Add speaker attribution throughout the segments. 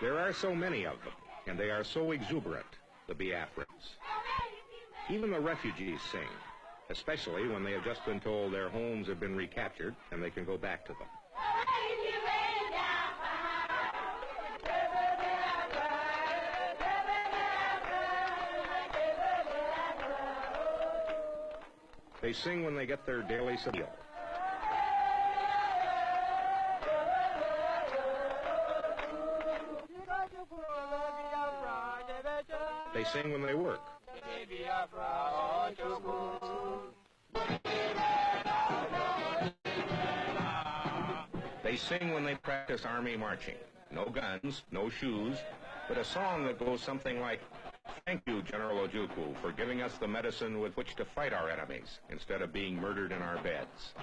Speaker 1: There are so many of them, and they are so exuberant, the Biafrans. Even the refugees sing, especially when they have just been told their homes have been recaptured and they can go back to them. They sing when they get their daily meal. They sing when they work. They sing when they practice army marching. No guns, no shoes, but a song that goes something like, "Thank you, General Ojukwu, for giving us the medicine with which to fight our enemies instead of being murdered in our beds."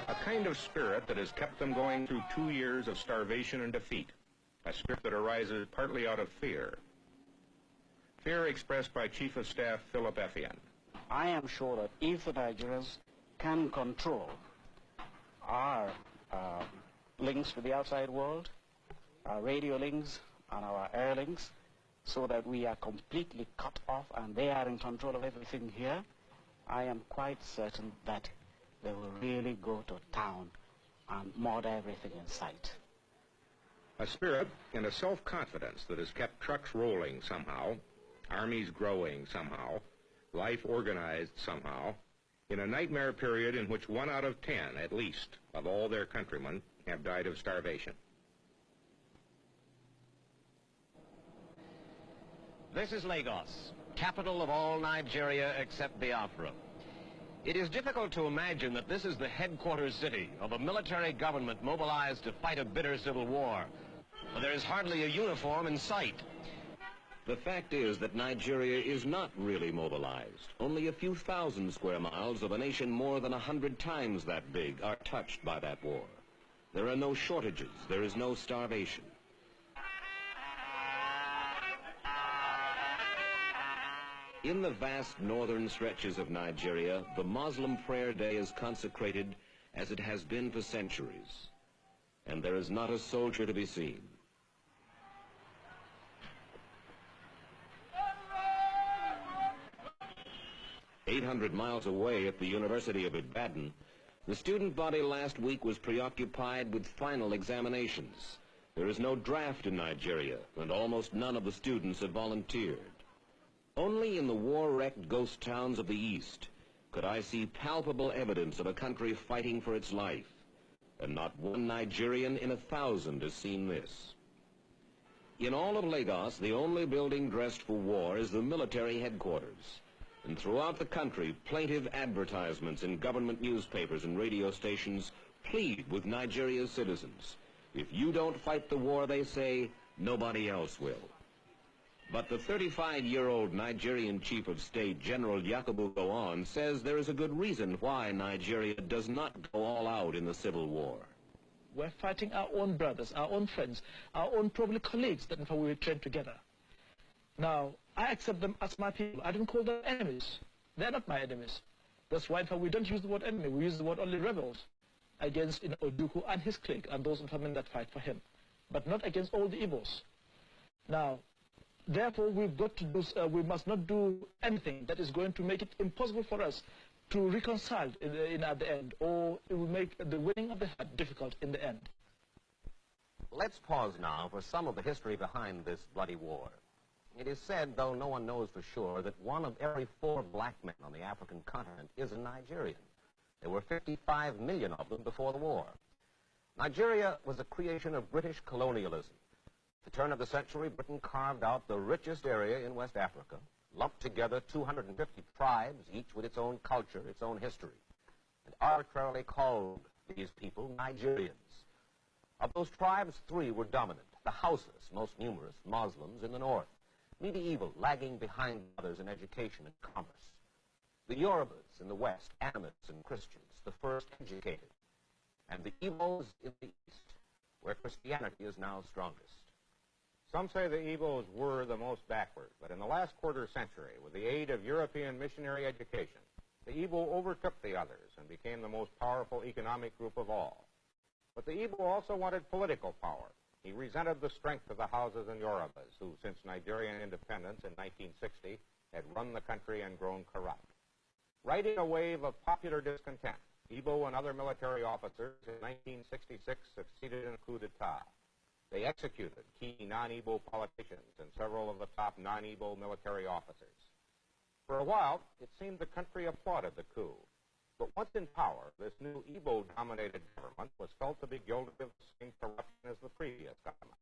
Speaker 1: A kind of spirit that has kept them going through 2 years of starvation and defeat. A spirit that arises partly out of fear. Fear expressed by Chief of Staff Philip Effian.
Speaker 2: I am sure that if the Nigerians can control our links with the outside world, our radio links and our air links, so that we are completely cut off and they are in control of everything here, I am quite certain that they will really go to town and murder everything in sight.
Speaker 1: A spirit and a self-confidence that has kept trucks rolling somehow, armies growing somehow, life organized somehow, in a nightmare period in which 1 out of 10, at least, of all their countrymen have died of starvation.
Speaker 3: This is Lagos, capital of all Nigeria except Biafra. It is difficult to imagine that this is the headquarters city of a military government mobilized to fight a bitter civil war. But there is hardly a uniform in sight.
Speaker 4: The fact is that Nigeria is not really mobilized. Only a few thousand square miles of a nation more than 100 times that big are touched by that war. There are no shortages. There is no starvation. In the vast northern stretches of Nigeria, the Muslim prayer day is consecrated as it has been for centuries. And there is not a soldier to be seen. "800 miles away at the University of Ibadan, the student body last week was preoccupied with final examinations. There is no draft in Nigeria, and almost none of the students have volunteered. Only in the war-wrecked ghost towns of the East could I see palpable evidence of a country fighting for its life, and not one Nigerian in 1,000 has seen this. In all of Lagos, the only building dressed for war is the military headquarters. And throughout the country, plaintive advertisements in government newspapers and radio stations plead with Nigeria's citizens. If you don't fight the war, they say, nobody else will. But the 35-year-old Nigerian Chief of State, General Yakubu Gowon, says there is a good reason why Nigeria does not go all out in the civil war.
Speaker 5: We're fighting our own brothers, our own friends, our own probably colleagues that in fact we will train together. Now, I accept them as my people. I don't call them enemies. They're not my enemies. That's why in fact we don't use the word enemy. We use the word only rebels against Ojukwu and his clique and those in family that fight for him, but not against all the Igbos. Now, therefore, we've got to do, we must not do anything that is going to make it impossible for us to reconcile at the end, or it will make the winning of the heart difficult in the end.
Speaker 3: Let's pause now for some of the history behind this bloody war. It is said, though no one knows for sure, that 1 of every 4 black men on the African continent is a Nigerian. There were 55 million of them before the war. Nigeria was a creation of British colonialism. At the turn of the century, Britain carved out the richest area in West Africa, lumped together 250 tribes, each with its own culture, its own history, and arbitrarily called these people Nigerians. Of those tribes, 3 were dominant: the Hausas, most numerous, Muslims in the north; medieval, lagging behind others in education and commerce; the Yorubas in the west, Animists and Christians, the first educated; and the Ibos in the east, where Christianity is now strongest.
Speaker 6: Some say the Igbos were the most backward, but in the last quarter century, with the aid of European missionary education, the Igbo overtook the others and became the most powerful economic group of all. But the Igbo also wanted political power. He resented the strength of the Hausas and Yorubas, who, since Nigerian independence in 1960, had run the country and grown corrupt. Riding a wave of popular discontent, Igbo and other military officers in 1966 succeeded in a coup d'etat. They executed key non-Igbo politicians and several of the top non-Igbo military officers. For a while, it seemed the country applauded the coup. But once in power, this new Igbo-dominated government was felt to be guilty of the same corruption as the previous government.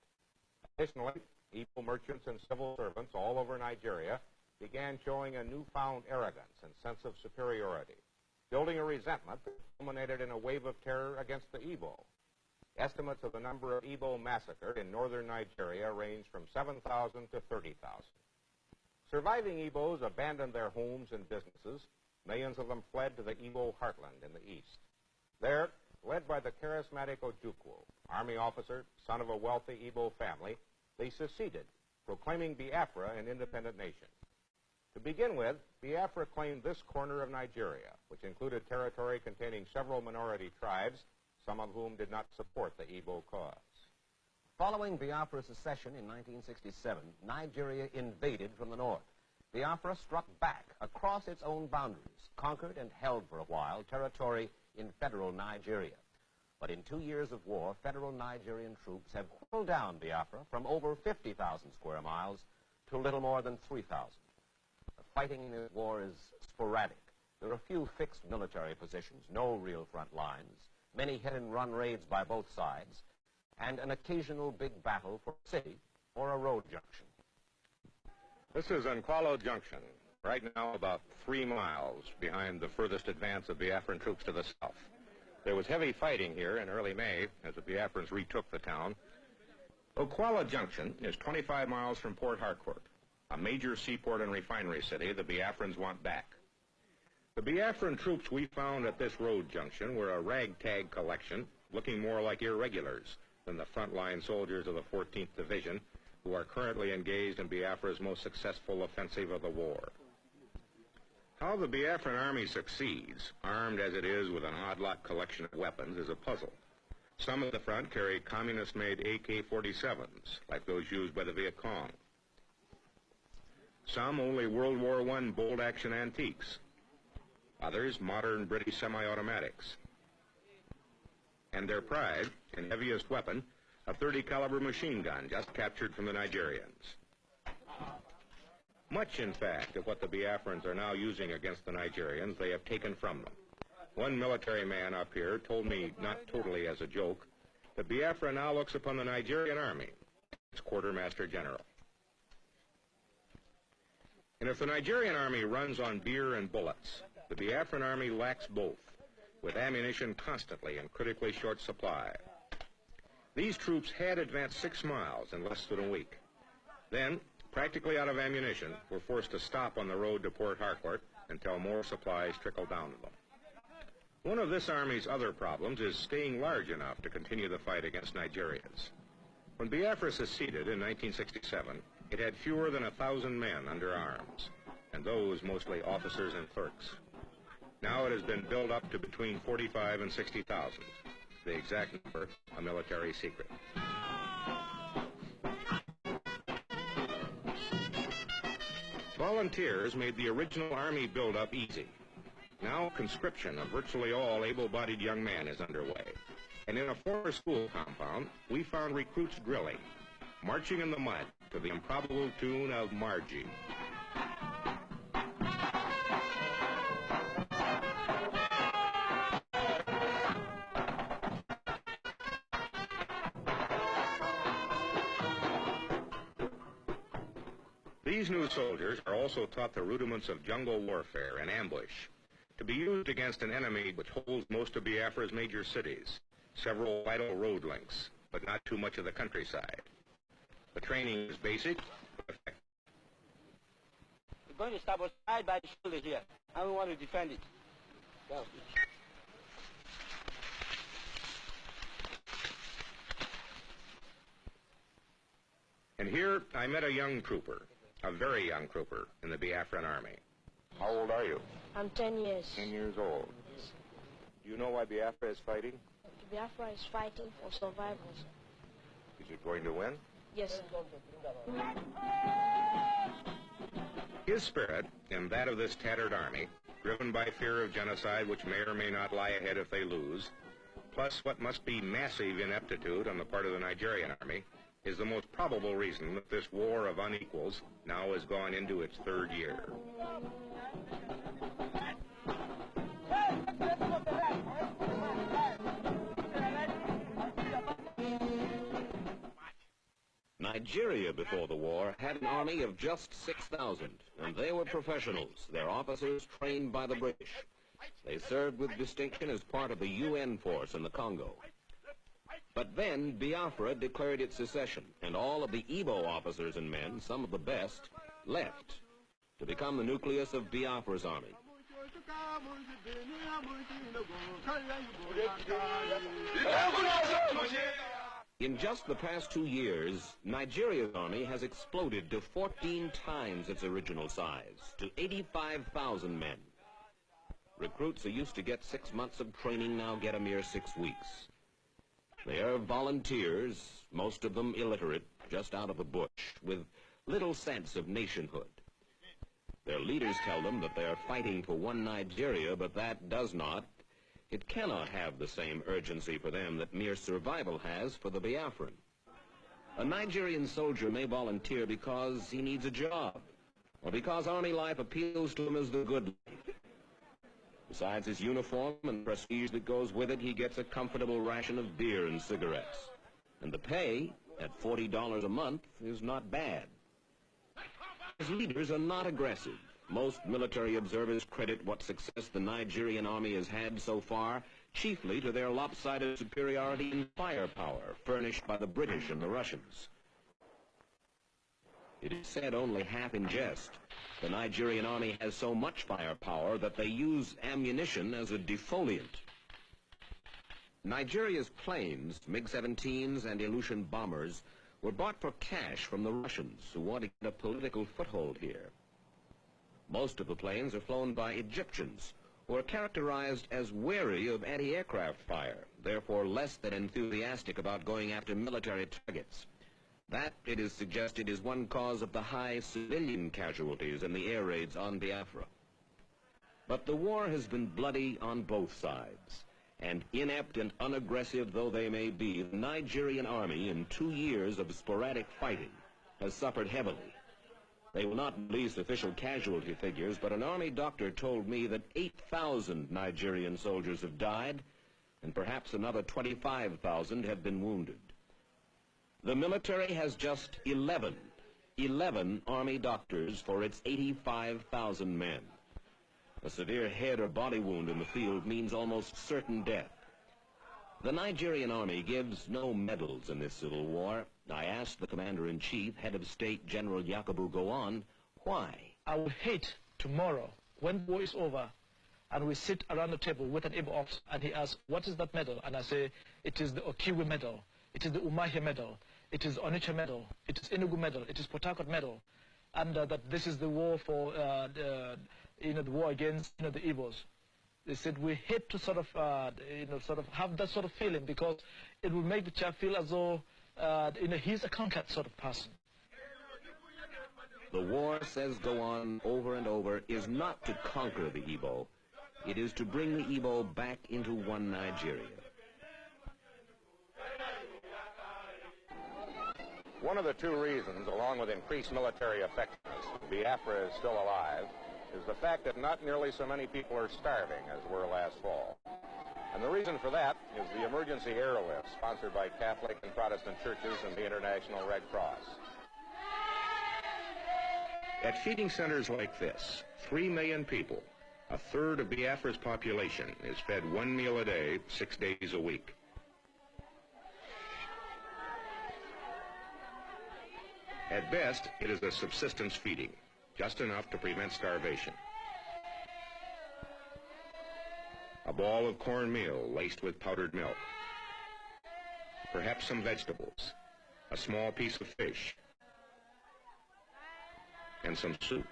Speaker 6: Additionally, Igbo merchants and civil servants all over Nigeria began showing a newfound arrogance and sense of superiority, building a resentment that culminated in a wave of terror against the Igbo. Estimates of the number of Igbo massacred in northern Nigeria range from 7,000 to 30,000. Surviving Igbos abandoned their homes and businesses. Millions of them fled to the Igbo heartland in the east. There, led by the charismatic Ojukwu, army officer, son of a wealthy Igbo family, they seceded, proclaiming Biafra an independent nation. To begin with, Biafra claimed this corner of Nigeria, which included territory containing several minority tribes, some of whom did not support the Igbo cause.
Speaker 3: Following Biafra's secession in 1967, Nigeria invaded from the north. Biafra struck back across its own boundaries, conquered and held for a while territory in federal Nigeria. But in 2 years of war, federal Nigerian troops have whittled down Biafra from over 50,000 square miles to little more than 3,000. The fighting in this war is sporadic. There are few fixed military positions, no real front lines, many hit-and-run raids by both sides, and an occasional big battle for a city or a road junction.
Speaker 1: This is Nkwalo Junction, right now about 3 miles behind the furthest advance of Biafran troops to the south. There was heavy fighting here in early May as the Biafrans retook the town. Nkwalo Junction is 25 miles from Port Harcourt, a major seaport and refinery city the Biafrans want back. The Biafran troops we found at this road junction were a ragtag collection, looking more like irregulars than the frontline soldiers of the 14th Division, who are currently engaged in Biafra's most successful offensive of the war. How the Biafran army succeeds, armed as it is with an odd-lot collection of weapons, is a puzzle. Some at the front carry communist-made AK-47s, like those used by the Viet Cong. Some only World War I bolt-action antiques. Others modern British semi-automatics. And their pride, and heaviest weapon, a 30-caliber machine gun just captured from the Nigerians. Much, in fact, of what the Biafrans are now using against the Nigerians they have taken from them. One military man up here told me, not totally as a joke, that Biafra now looks upon the Nigerian army as quartermaster general. And if the Nigerian army runs on beer and bullets, the Biafran army lacks both, with ammunition constantly in critically short supply. These troops had advanced 6 miles in less than a week. Then, practically out of ammunition, were forced to stop on the road to Port Harcourt until more supplies trickled down to them. One of this army's other problems is staying large enough to continue the fight against Nigerians. When Biafra seceded in 1967, it had fewer than 1,000 men under arms, and those mostly officers and clerks. Now it has been built up to between 45 and 60,000. The exact number, a military secret. Volunteers made the original army build-up easy. Now conscription of virtually all able-bodied young men is underway. And in a former school compound, we found recruits drilling, marching in the mud to the improbable tune of Margie. These new soldiers are also taught the rudiments of jungle warfare and ambush, to be used against an enemy which holds most of Biafra's major cities, several vital road links, but not too much of the countryside. The training is basic, but effective.
Speaker 2: We're going to stop us right by the shoulder here, and we want to defend it. Go.
Speaker 1: And here I met a young trooper, a very young trooper in the Biafran army. How old are you?
Speaker 7: I'm 10 years.
Speaker 1: 10 years old. Do you know why Biafra is fighting?
Speaker 7: Biafra is fighting for survival.
Speaker 1: Is it going to win?
Speaker 7: Yes, sir.
Speaker 1: His spirit and that of this tattered army, driven by fear of genocide which may or may not lie ahead if they lose, plus what must be massive ineptitude on the part of the Nigerian army, is the most probable reason that this war of unequals now has gone into its third year.
Speaker 4: Nigeria, before the war, had an army of just 6,000, and they were professionals, their officers trained by the British. They served with distinction as part of the UN force in the Congo. But then Biafra declared its secession, and all of the Igbo officers and men, some of the best, left to become the nucleus of Biafra's army. In just the past 2 years, Nigeria's army has exploded to 14 times its original size, to 85,000 men. Recruits who used to get 6 months of training now get a mere 6 weeks. They are volunteers, most of them illiterate, just out of the bush, with little sense of nationhood. Their leaders tell them that they are fighting for one Nigeria, but that does not, it cannot have the same urgency for them that mere survival has for the Biafran. A Nigerian soldier may volunteer because he needs a job, or because army life appeals to him as the good life. Besides his uniform and prestige that goes with it, he gets a comfortable ration of beer and cigarettes. And the pay, at $40 a month, is not bad. His leaders are not aggressive. Most military observers credit what success the Nigerian army has had so far chiefly to their lopsided superiority in firepower furnished by the British and the Russians. It is said only half in jest. The Nigerian army has so much firepower that they use ammunition as a defoliant. Nigeria's planes, MiG-17s and Ilyushin bombers, were bought for cash from the Russians who want to get a political foothold here. Most of the planes are flown by Egyptians, who are characterized as wary of anti-aircraft fire, therefore less than enthusiastic about going after military targets. That, it is suggested, is one cause of the high civilian casualties in the air raids on Biafra. But the war has been bloody on both sides, and inept and unaggressive though they may be, the Nigerian army, in 2 years of sporadic fighting, has suffered heavily. They will not release official casualty figures, but an army doctor told me that 8,000 Nigerian soldiers have died, and perhaps another 25,000 have been wounded. The military has just 11 army doctors for its 85,000 men. A severe head or body wound in the field means almost certain death. The Nigerian army gives no medals in this civil war. I asked the commander-in-chief, head of state, General Yakubu Gowon, why?
Speaker 5: I would hate tomorrow, when war is over, and we sit around the table with an Igbo officer, and he asks, what is that medal? And I say, it is the Okiwe medal, it is the Umahi medal, it is Onitsha medal, it is Enugu medal, it is Port Harcourt medal, and that this is the war for, the war against, the Igbos. They said we hate to sort of have that sort of feeling because it will make the child feel as though, he's a conquered sort of person.
Speaker 4: The war, says Gowon over and over, is not to conquer the Igbo. It is to bring the Igbo back into one Nigeria.
Speaker 6: One of the two reasons, along with increased military effectiveness, Biafra is still alive, is the fact that not nearly so many people are starving as were last fall. And the reason for that is the emergency airlift sponsored by Catholic and Protestant churches and the International Red Cross.
Speaker 1: At feeding centers like this, 3 million people, a third of Biafra's population, is fed 1 meal a day, 6 days a week. At best, it is a subsistence feeding, just enough to prevent starvation. A ball of cornmeal laced with powdered milk. Perhaps some vegetables. A small piece of fish. and some soup.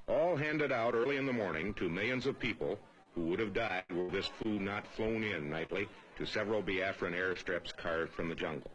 Speaker 1: All handed out early in the morning to millions of people who would have died were this food not flown in nightly to several Biafran airstrips carved from the jungle.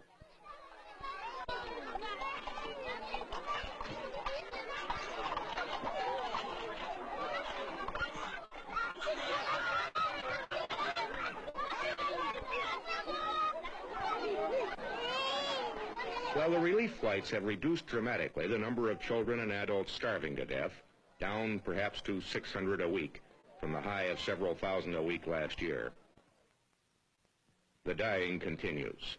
Speaker 1: While the relief flights have reduced dramatically the number of children and adults starving to death, down perhaps to 600 a week from the high of several thousand a week last year, the dying continues.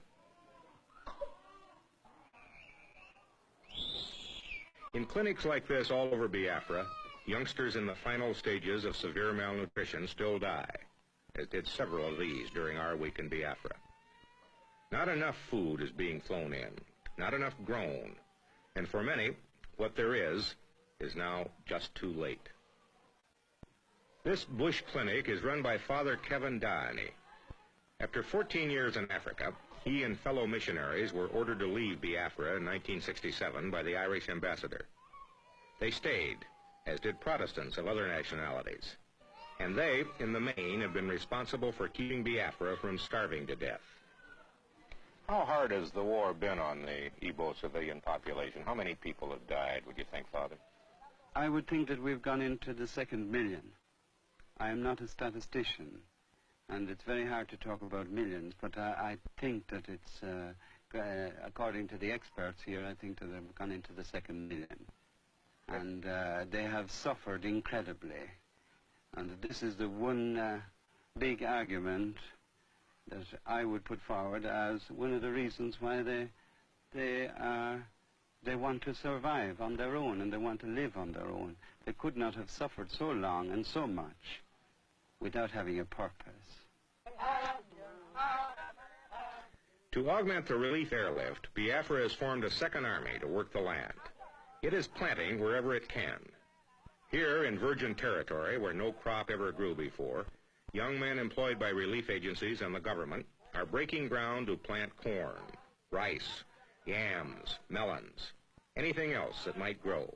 Speaker 1: In clinics like this all over Biafra, youngsters in the final stages of severe malnutrition still die, as did several of these during our week in Biafra. Not enough food is being flown in, not enough grown, and for many, what there is now just too late. This bush clinic is run by Father Kevin Downey. After 14 years in Africa, he and fellow missionaries were ordered to leave Biafra in 1967 by the Irish ambassador. They stayed, as did Protestants of other nationalities, and they, in the main, have been responsible for keeping Biafra from starving to death.
Speaker 6: How hard has the war been on the Igbo civilian population? How many people have died, would you think, Father?
Speaker 8: I would think that we've gone into the 2nd million. I am not a statistician, and it's very hard to talk about millions, but I think that it's, according to the experts here, I think that they've gone into the 2nd million. And they have suffered incredibly. And this is the one big argument that I would put forward as one of the reasons why they want to survive on their own, and they want to live on their own. They could not have suffered so long and so much without having a purpose.
Speaker 1: To augment the relief airlift, Biafra has formed a 2nd army to work the land. It is planting wherever it can. Here in virgin territory, where no crop ever grew before, young men employed by relief agencies and the government are breaking ground to plant corn, rice, yams, melons, anything else that might grow.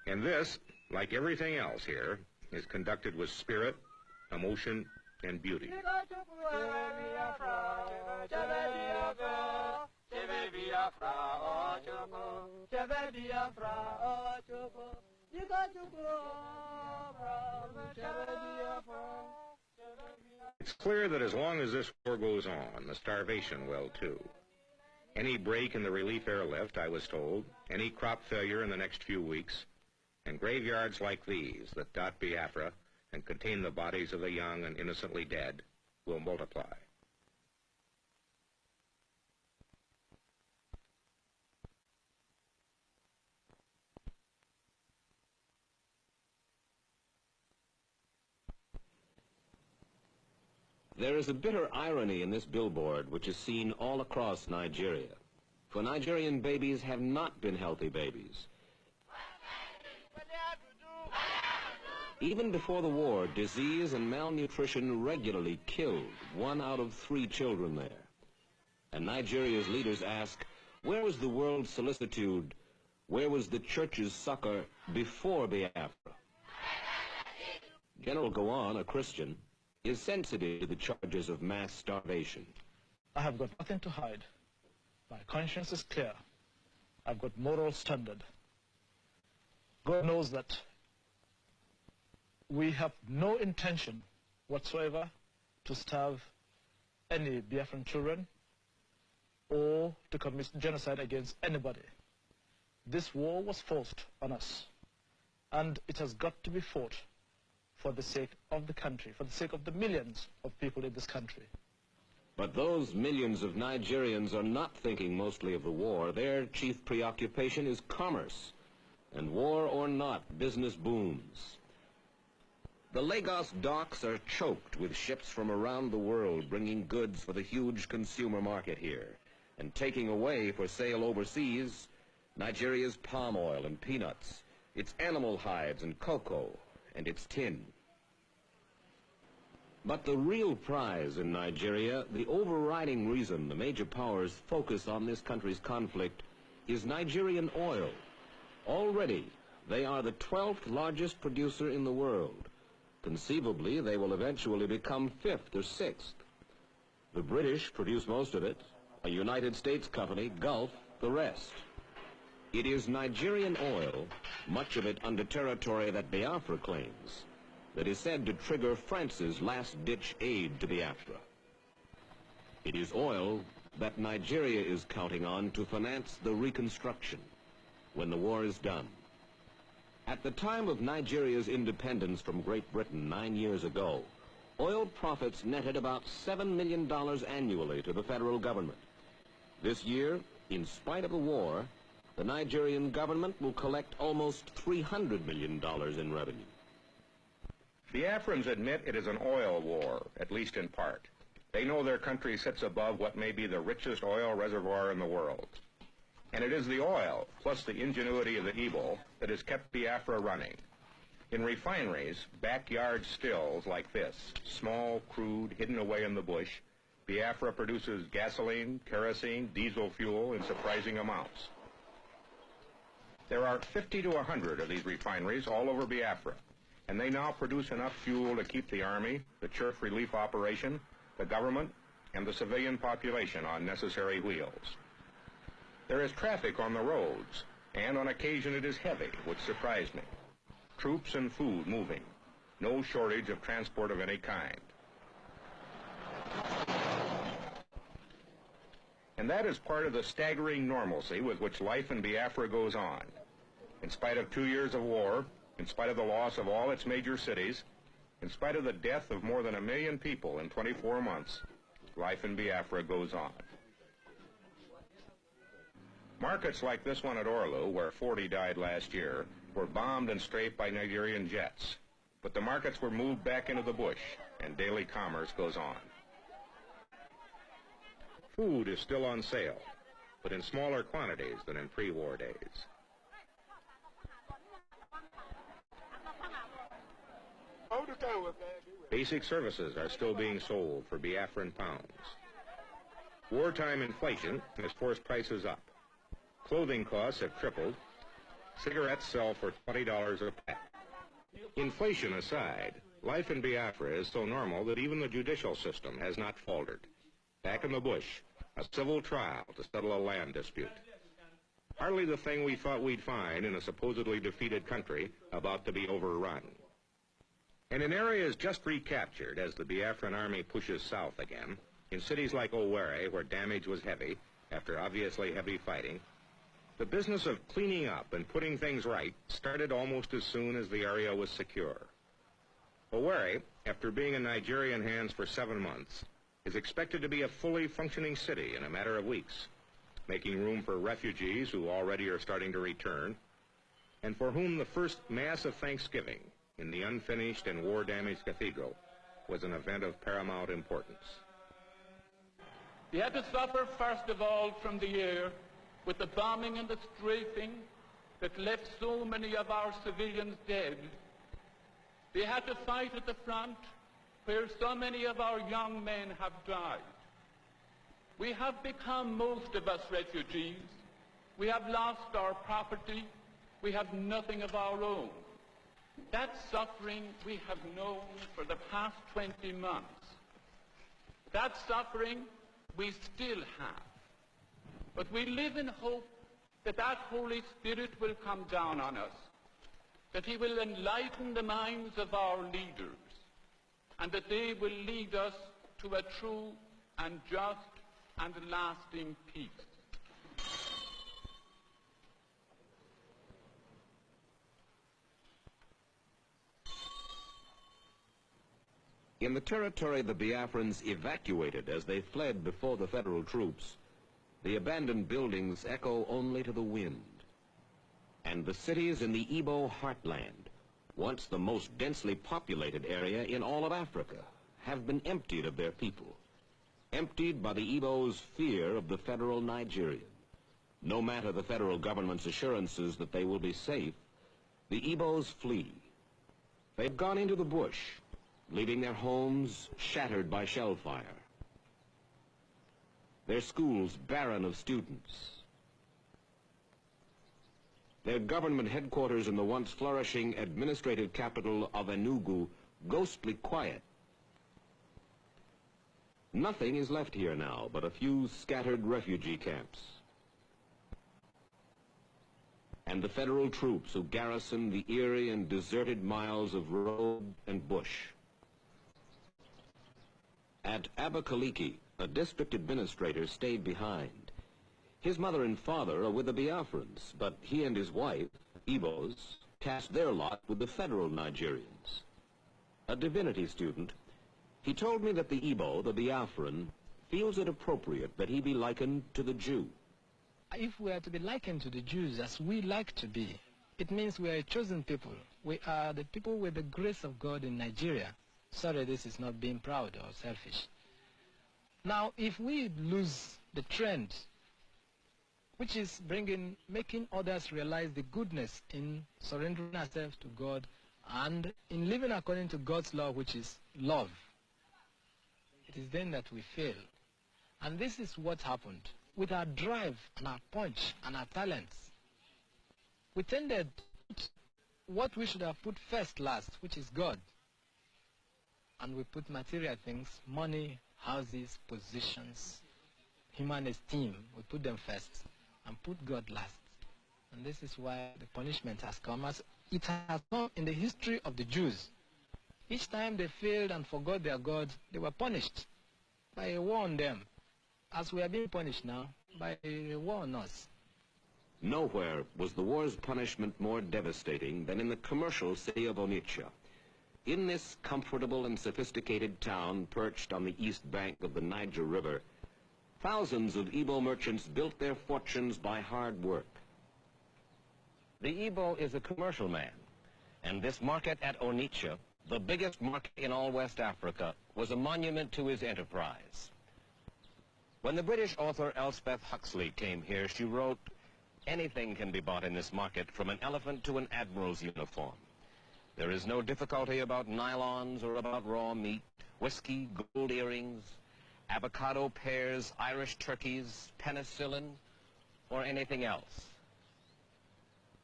Speaker 1: And this, like everything else here, is conducted with spirit, emotion, and beauty. It's clear that as long as this war goes on, the starvation will too. Any break in the relief airlift, I was told, any crop failure in the next few weeks, and graveyards like these that dot Biafra and contain the bodies of the young and innocently dead will multiply.
Speaker 4: There is a bitter irony in this billboard which is seen all across Nigeria. For Nigerian babies have not been healthy babies. Even before the war, disease and malnutrition regularly killed 1 out of 3 children there. And Nigeria's leaders ask, where was the world's solicitude, where was the church's succor before Biafra? General Gowon, a Christian, is sensitive to the charges of mass starvation.
Speaker 5: I have got nothing to hide. My conscience is clear. I've got moral standard. God knows that we have no intention whatsoever to starve any Biafran children or to commit genocide against anybody. This war was forced on us, and it has got to be fought for the sake of the country, for the sake of the millions of people in this country.
Speaker 4: But those millions of Nigerians are not thinking mostly of the war. Their chief preoccupation is commerce. And war or not, business booms. The Lagos docks are choked with ships from around the world bringing goods for the huge consumer market here and taking away for sale overseas Nigeria's palm oil and peanuts, its animal hides and cocoa, and its tin. But the real prize in Nigeria, the overriding reason the major powers focus on this country's conflict, is Nigerian oil. Already, they are the 12th largest producer in the world. Conceivably, they will eventually become 5th or 6th. The British produce most of it, a United States company, Gulf, the rest. It is Nigerian oil, much of it under territory that Biafra claims, that is said to trigger France's last-ditch aid to Biafra. It is oil that Nigeria is counting on to finance the reconstruction when the war is done. At the time of Nigeria's independence from Great Britain 9 years ago, oil profits netted about $7 million annually to the federal government. This year, in spite of the war, the Nigerian government will collect almost $300 million in revenue.
Speaker 1: Biafrans admit it is an oil war, at least in part. They know their country sits above what may be the richest oil reservoir in the world. And it is the oil, plus the ingenuity of the Ipob, that has kept Biafra running. In refineries, backyard stills like this, small, crude, hidden away in the bush, Biafra produces gasoline, kerosene, diesel fuel in surprising amounts. There are 50 to 100 of these refineries all over Biafra, and they now produce enough fuel to keep the Army, the church relief operation, the government, and the civilian population on necessary wheels. There is traffic on the roads, and on occasion it is heavy, which surprised me. Troops and food moving. No shortage of transport of any kind. And that is part of the staggering normalcy with which life in Biafra goes on. In spite of 2 years of war, in spite of the loss of all its major cities, in spite of the death of more than 1 million people in 24 months, life in Biafra goes on. Markets like this one at Orlu, where 40 died last year, were bombed and strafed by Nigerian jets. But the markets were moved back into the bush, and daily commerce goes on. Food is still on sale, but in smaller quantities than in pre-war days. Basic services are still being sold for Biafran pounds. Wartime inflation has forced prices up. Clothing costs have tripled. Cigarettes sell for $20 a pack. Inflation aside, life in Biafra is so normal that even the judicial system has not faltered. Back in the bush, a civil trial to settle a land dispute. Hardly the thing we thought we'd find in a supposedly defeated country about to be overrun. And in areas just recaptured as the Biafran army pushes south again, in cities like Owerri, where damage was heavy, after obviously heavy fighting, the business of cleaning up and putting things right started almost as soon as the area was secure. Owerri, after being in Nigerian hands for 7 months, is expected to be a fully functioning city in a matter of weeks, making room for refugees who already are starting to return, and for whom the first Mass of Thanksgiving in the unfinished and war-damaged cathedral was an event of paramount importance.
Speaker 9: They had to suffer first of all from the air with the bombing and the strafing that left so many of our civilians dead. They had to fight at the front where so many of our young men have died. We have become, most of us, refugees. We have lost our property. We have nothing of our own. That suffering we have known for the past 20 months. That suffering we still have. But we live in hope that that Holy Spirit will come down on us, that he will enlighten the minds of our leaders, and that they will lead us to a true and just and lasting peace.
Speaker 4: In the territory the Biafrans evacuated as they fled before the federal troops, the abandoned buildings echo only to the wind. And the cities in the Igbo heartland, once the most densely populated area in all of Africa, have been emptied of their people, emptied by the Igbo's fear of the federal Nigerian. No matter the federal government's assurances that they will be safe, the Igbos flee. They've gone into the bush, leaving their homes shattered by shell fire, their schools barren of students, their government headquarters in the once flourishing administrative capital of Enugu ghostly quiet. Nothing is left here now but a few scattered refugee camps and the federal troops who garrison the eerie and deserted miles of road and bush. At Abakaliki, a district administrator stayed behind. His mother and father are with the Biafrans, but he and his wife, Ibos, cast their lot with the federal Nigerians. A divinity student, he told me that the Igbo, the Biafran, feels it appropriate that he be likened to the Jew.
Speaker 5: If we are to be likened to the Jews as we like to be, it means we are a chosen people. We are the people with the grace of God in Nigeria. Sorry, this is not being proud or selfish. Now, if we lose the trend, which is making others realize the goodness in surrendering ourselves to God and in living according to God's law, which is love, it is then that we fail. And this is what happened. With our drive and our punch and our talents, we tended to put what we should have put first last, which is God. And we put material things, money, houses, positions, human esteem, we put them first and put God last. And this is why the punishment has come, as it has come in the history of the Jews. Each time they failed and forgot their God, they were punished by a war on them, as we are being punished now by a war on us.
Speaker 4: Nowhere was the war's punishment more devastating than in the commercial city of Onitsha. In this comfortable and sophisticated town perched on the east bank of the Niger River, thousands of Igbo merchants built their fortunes by hard work. The Igbo is a commercial man, and this market at Onitsha, the biggest market in all West Africa, was a monument to his enterprise. When the British author Elspeth Huxley came here, she wrote, "Anything can be bought in this market, from an elephant to an admiral's uniform. There is no difficulty about nylons or about raw meat, whiskey, gold earrings, avocado pears, Irish turkeys, penicillin, or anything else."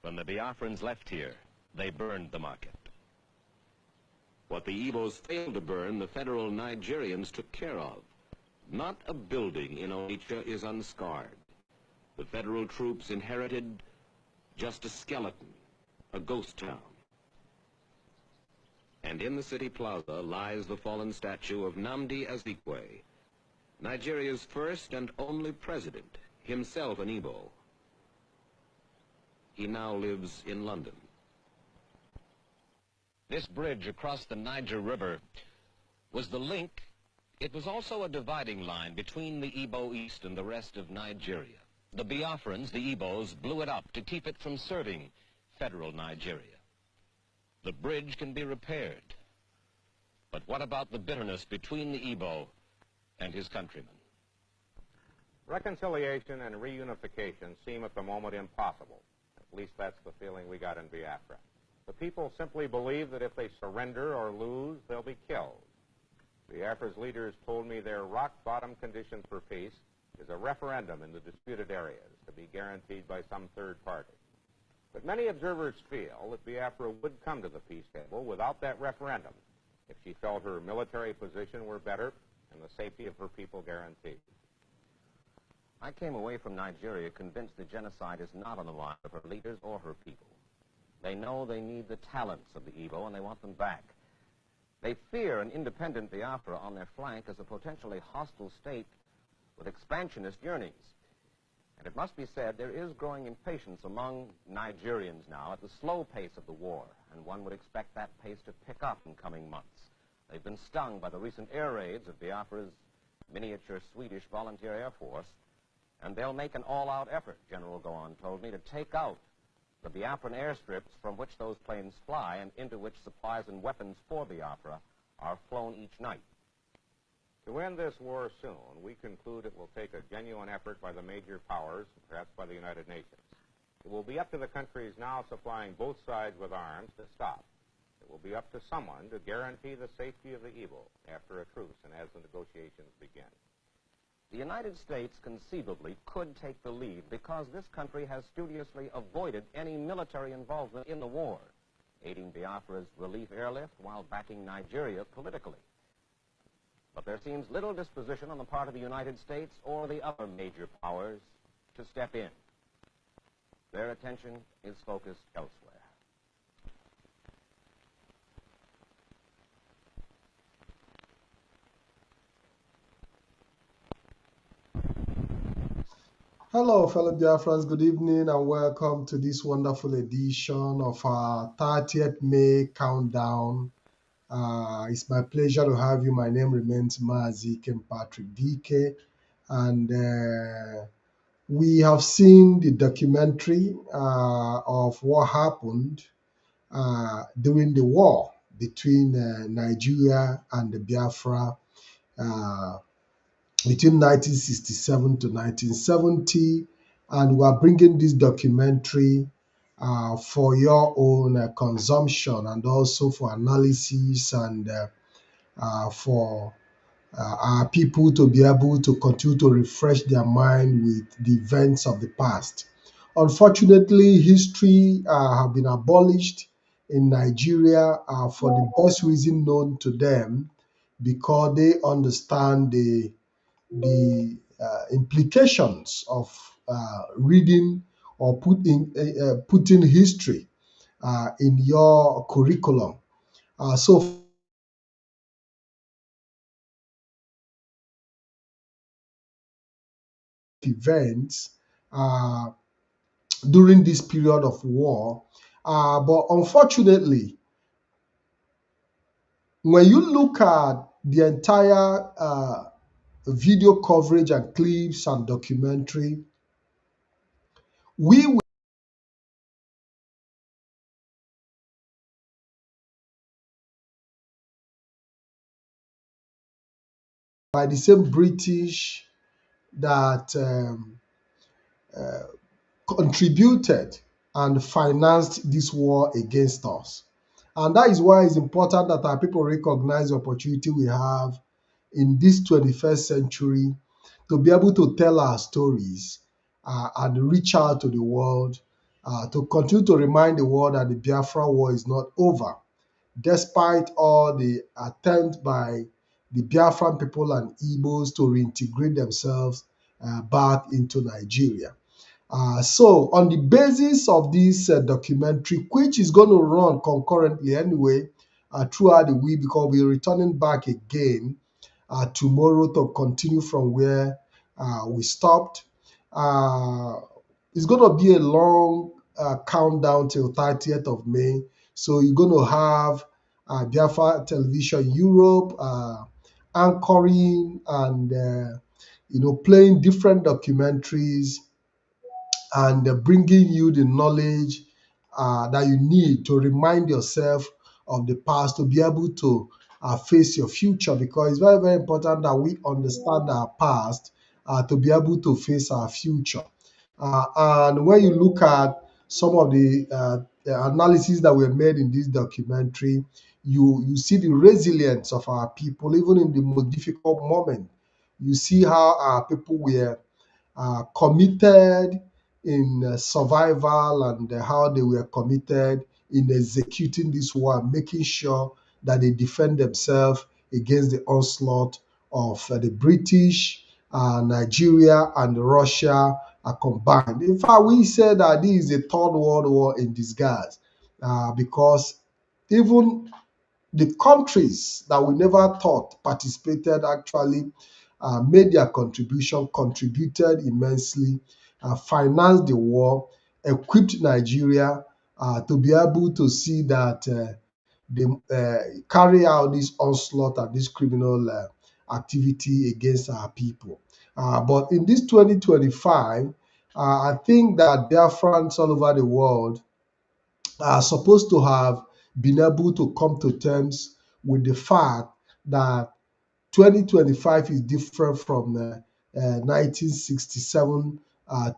Speaker 4: When the Biafrans left here, they burned the market. What the Igbos failed to burn, the federal Nigerians took care of. Not a building in Onitsha is unscarred. The federal troops inherited just a skeleton, a ghost town. And in the city plaza lies the fallen statue of Nnamdi Azikiwe, Nigeria's first and only president, himself an Igbo. He now lives in London. This bridge across the Niger River was the link. It was also a dividing line between the Igbo East and the rest of Nigeria. The Biafrans, the Igbos, blew it up to keep it from serving federal Nigeria. The bridge can be repaired. But what about the bitterness between the Igbo and his countrymen?
Speaker 6: Reconciliation and reunification seem at the moment impossible. At least that's the feeling we got in Biafra. The people simply believe that if they surrender or lose, they'll be killed. Biafra's leaders told me their rock-bottom condition for peace is a referendum in the disputed areas to be guaranteed by some third party. But many observers feel that Biafra would come to the peace table without that referendum if she felt her military position were better and the safety of her people guaranteed.
Speaker 3: I came away from Nigeria convinced that genocide is not on the mind of her leaders or her people. They know they need the talents of the Igbo and they want them back. They fear an independent Biafra on their flank as a potentially hostile state with expansionist yearnings. And it must be said, there is growing impatience among Nigerians now at the slow pace of the war, and one would expect that pace to pick up in coming months. They've been stung by the recent air raids of Biafra's miniature Swedish volunteer air force, and they'll make an all-out effort, General Gowan told me, to take out the Biafran airstrips from which those planes fly and into which supplies and weapons for Biafra are flown each night.
Speaker 6: To end this war soon, we conclude it will take a genuine effort by the major powers, perhaps by the United Nations. It will be up to the countries now supplying both sides with arms to stop. It will be up to someone to guarantee the safety of the Igbo after a truce and as the negotiations begin.
Speaker 3: The United States conceivably could take the lead because this country has studiously avoided any military involvement in the war, aiding Biafra's relief airlift while backing Nigeria politically. But there seems little disposition on the part of the United States or the other major powers to step in. Their attention is focused elsewhere.
Speaker 10: Hello, fellow Biafrans. Good evening and welcome to this wonderful edition of our 30th May countdown. It's my pleasure to have you. My name remains Mazi Patrick DK, and we have seen the documentary of what happened during the war between Nigeria and the Biafra between 1967 to 1970, and we are bringing this documentary for your own consumption and also for analysis and for our people to be able to continue to refresh their mind with the events of the past. Unfortunately, history have been abolished in Nigeria for the best reason known to them, because they understand the implications of reading or putting history in your curriculum. So events during this period of war, but unfortunately, when you look at the entire video coverage and clips and documentary, we will by the same British that contributed and financed this war against us. And that is why it's important that our people recognize the opportunity we have in this 21st century to be able to tell our stories and reach out to the world, to continue to remind the world that the Biafra war is not over, despite all the attempt by the Biafran people and Igbos to reintegrate themselves back into Nigeria. So on the basis of this documentary, which is going to run concurrently anyway throughout the week, because we're returning back again tomorrow to continue from where we stopped. It's going to be a long countdown till 30th of May. So you're going to have Biafra Television Europe anchoring and playing different documentaries and bringing you the knowledge that you need to remind yourself of the past to be able to face your future, because it's very, very important that we understand our past to be able to face our future. And when you look at some of the analysis that were made in this documentary, you see the resilience of our people, even in the most difficult moment. You see how our people were committed in survival and how they were committed in executing this war, making sure that they defend themselves against the onslaught of the British, Nigeria, and Russia are combined. In fact, we said that this is a third world war in disguise because even the countries that we never thought participated actually made their contribution, contributed immensely, financed the war, equipped Nigeria to be able to see that they carry out this onslaught and this criminal activity against our people. But in this 2025, I think that Biafrans all over the world are supposed to have been able to come to terms with the fact that 2025 is different from 1967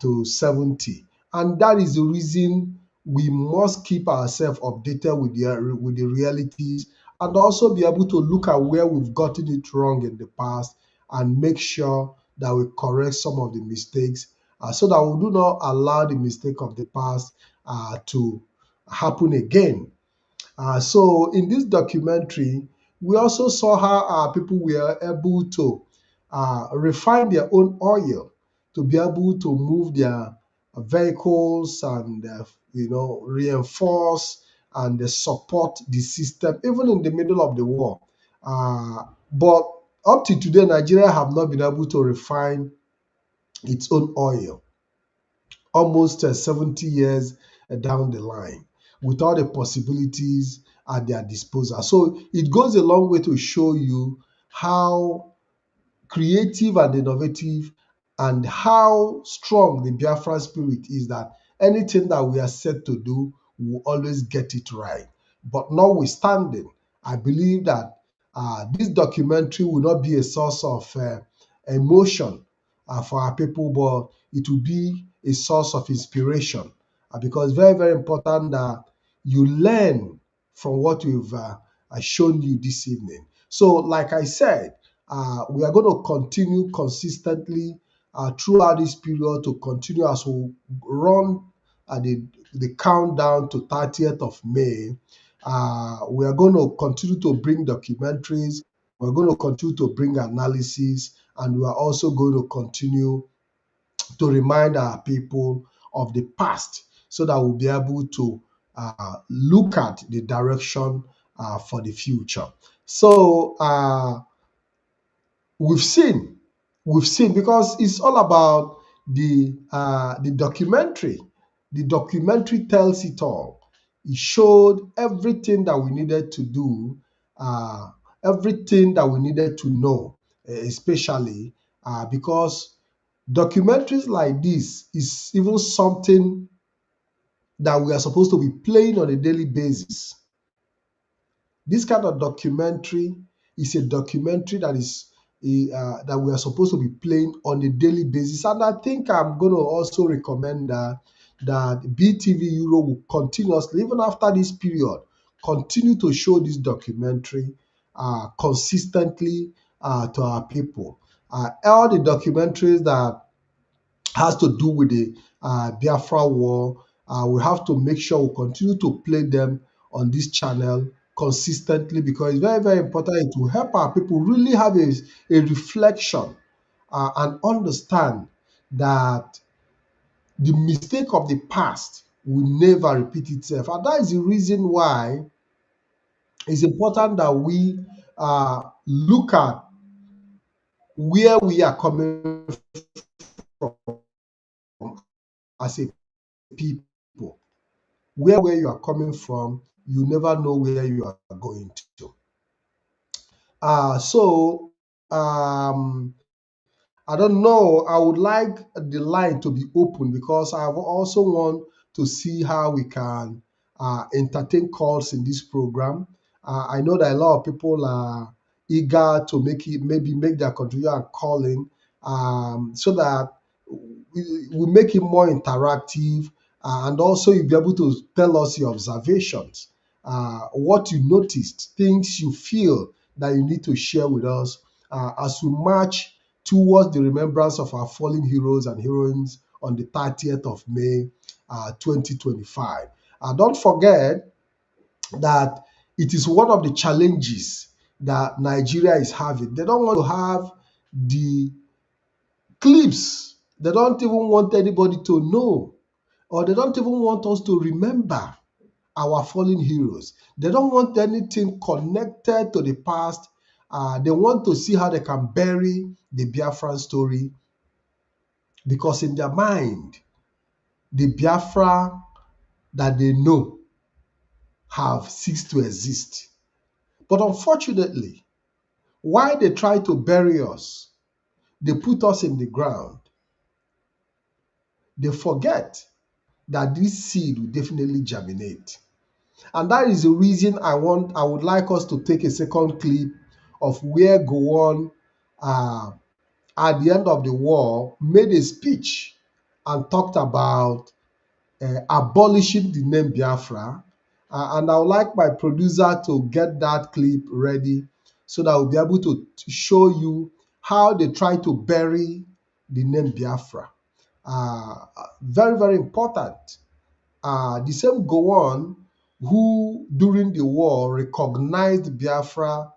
Speaker 10: to 70. And that is the reason we must keep ourselves updated with the realities, and also be able to look at where we've gotten it wrong in the past and make sure that we correct some of the mistakes, so that we do not allow the mistake of the past to happen again. So in this documentary, we also saw how our people were able to refine their own oil to be able to move their vehicles and reinforce and support the system even in the middle of the war. But up to today, Nigeria have not been able to refine its own oil almost 70 years down the line with all the possibilities at their disposal. So it goes a long way to show you how creative and innovative and how strong the Biafran spirit is, that anything that we are set to do, we will always get it right. But notwithstanding, I believe that this documentary will not be a source of emotion for our people, but it will be a source of inspiration, because it's very, very important that you learn from what we've shown you this evening. So, like I said, we are going to continue consistently throughout this period to continue as we run the countdown to 30th of May. We are going to continue to bring documentaries, we're going to continue to bring analysis, and we are also going to continue to remind our people of the past so that we'll be able to look at the direction for the future. So, we've seen because it's all about the documentary. The documentary tells it all. It showed everything that we needed to do, everything that we needed to know, especially because documentaries like this is even something that we are supposed to be playing on a daily basis. This kind of documentary is a documentary that is that we are supposed to be playing on a daily basis, and I think I'm going to also recommend that BTV Euro will continuously, even after this period, continue to show this documentary consistently to our people. All the documentaries that has to do with the Biafra war, we have to make sure we continue to play them on this channel consistently, because it's very, very important. It will help our people really have a reflection and understand that the mistake of the past will never repeat itself. And that is the reason why it's important that we look at where we are coming from as a people. Where you are coming from, you never know where you are going to. So I don't know. I would like the line to be open, because I also want to see how we can entertain calls in this program. I know that a lot of people are eager to maybe make their contribution and call in, so that we make it more interactive, and also you'll be able to tell us your observations, what you noticed, things you feel that you need to share with us as we march towards the remembrance of our fallen heroes and heroines on the 30th of May, 2025. Don't forget that it is one of the challenges that Nigeria is having. They don't want to have the clips. They don't even want anybody to know, or they don't even want us to remember our fallen heroes. They don't want anything connected to the past. They want to see how they can bury the Biafran story, because in their mind, the Biafra that they know have ceased to exist. But unfortunately, while they try to bury us, they put us in the ground. They forget that this seed will definitely germinate. And that is the reason I would like us to take a second clip of where Gowon, at the end of the war, made a speech and talked about abolishing the name Biafra. And I would like my producer to get that clip ready so that we'll be able to show you how they try to bury the name Biafra. Very, very important. The same Gowon who during the war recognized Biafra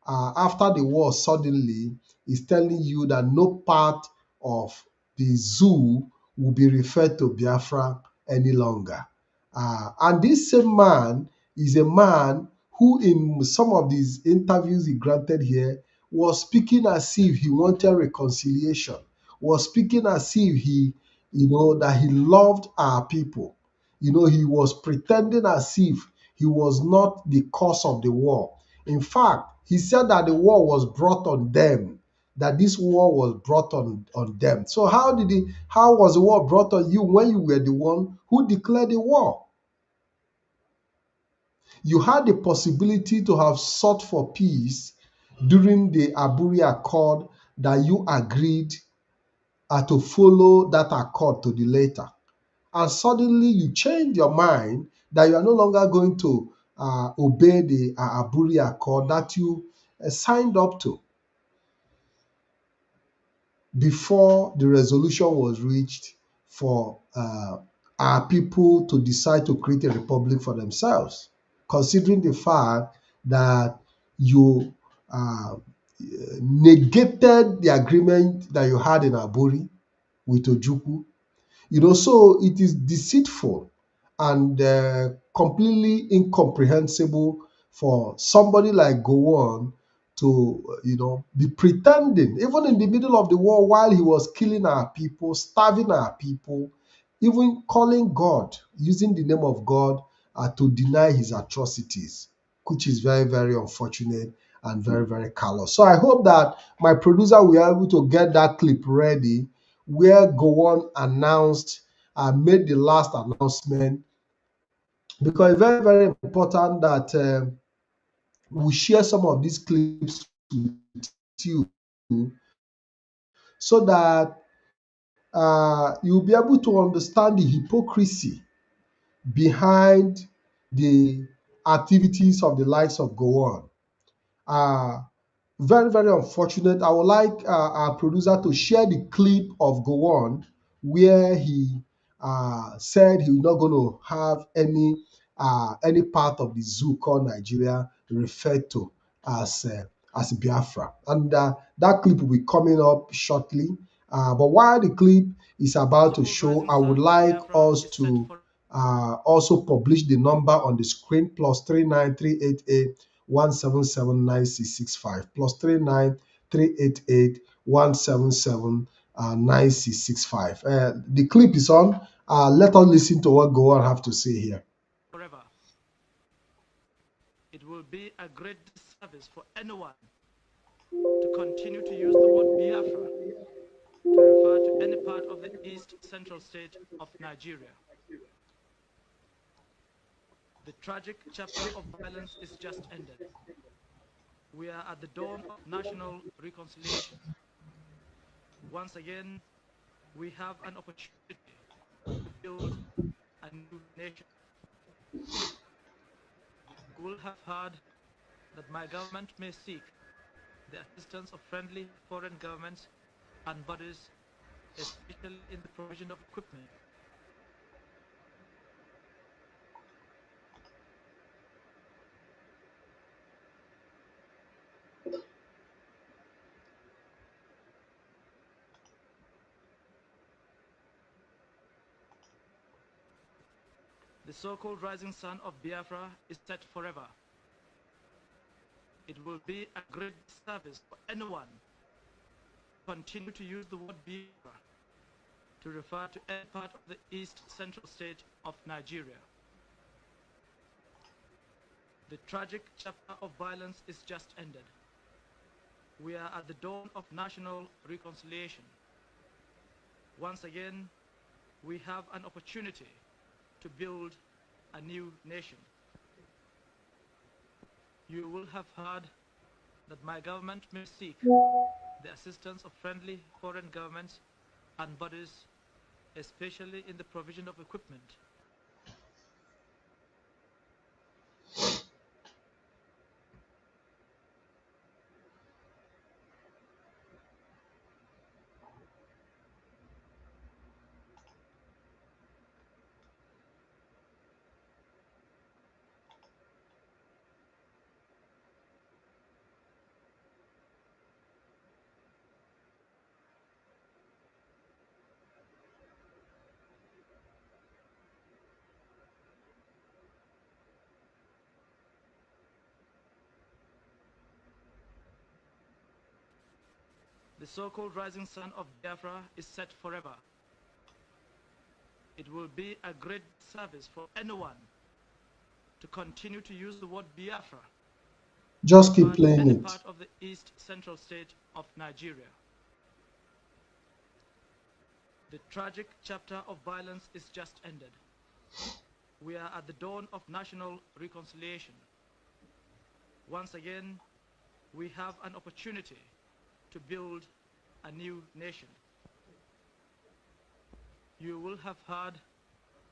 Speaker 10: after the war suddenly is telling you that no part of the zoo will be referred to Biafra any longer. And this same man is a man who in some of these interviews he granted here was speaking as if he wanted reconciliation, was speaking as if he, that he loved our people. He was pretending as if he was not the cause of the war. In fact, he said that the war was brought on them, that this war was brought on them. So how was the war brought on you when you were the one who declared the war? You had the possibility to have sought for peace during the Aburi Accord that you agreed to follow that accord to the letter. And suddenly you change your mind that you are no longer going to obey the Aburi Accord that you signed up to before the resolution was reached for our people to decide to create a republic for themselves, considering the fact that you negated the agreement that you had in Aburi with Ojukwu. So it is deceitful and completely incomprehensible for somebody like Gowon to, be pretending, even in the middle of the war while he was killing our people, starving our people, even calling God, using the name of God to deny his atrocities, which is very, very unfortunate and very, very callous. So I hope that my producer will be able to get that clip ready where Gowon made the last announcement, because it's very, very important that we share some of these clips with you so that you'll be able to understand the hypocrisy behind the activities of the likes of Gowon. Very, very unfortunate. I would like our producer to share the clip of Gowon where he said he was not going to have any part of the zoo called Nigeria referred to as Biafra. And that clip will be coming up shortly. But while the clip is about to show, I would like us to also publish the number on the screen, +39388 1779665, +39388 177 9665. The clip is on. Let us listen to what Gowon have to say here.
Speaker 5: Forever. It will be a great disservice for anyone to continue to use the word Biafra to refer to any part of the East Central state of Nigeria. The tragic chapter of violence is just ended. We are at the dawn of national reconciliation. Once again, we have an opportunity to build a new nation. You will have heard that my government may seek the assistance of friendly foreign governments and bodies, especially in the provision of equipment. The so-called rising sun of Biafra is set forever. It will be a great disservice for anyone to continue to use the word Biafra to refer to any part of the East Central state of Nigeria. The tragic chapter of violence is just ended. We are at the dawn of national reconciliation. Once again, we have an opportunity to build a new nation. You will have heard that my government may seek the assistance of friendly foreign governments and bodies, especially in the provision of equipment. The so-called rising sun of Biafra is set forever. It will be a great service for anyone to continue to use the word Biafra.
Speaker 10: Just keep playing
Speaker 5: any
Speaker 10: it.
Speaker 5: part of the east central state of Nigeria. The tragic chapter of violence is just ended. We are at the dawn of national reconciliation. Once again, we have an opportunity to build a new nation. You will have heard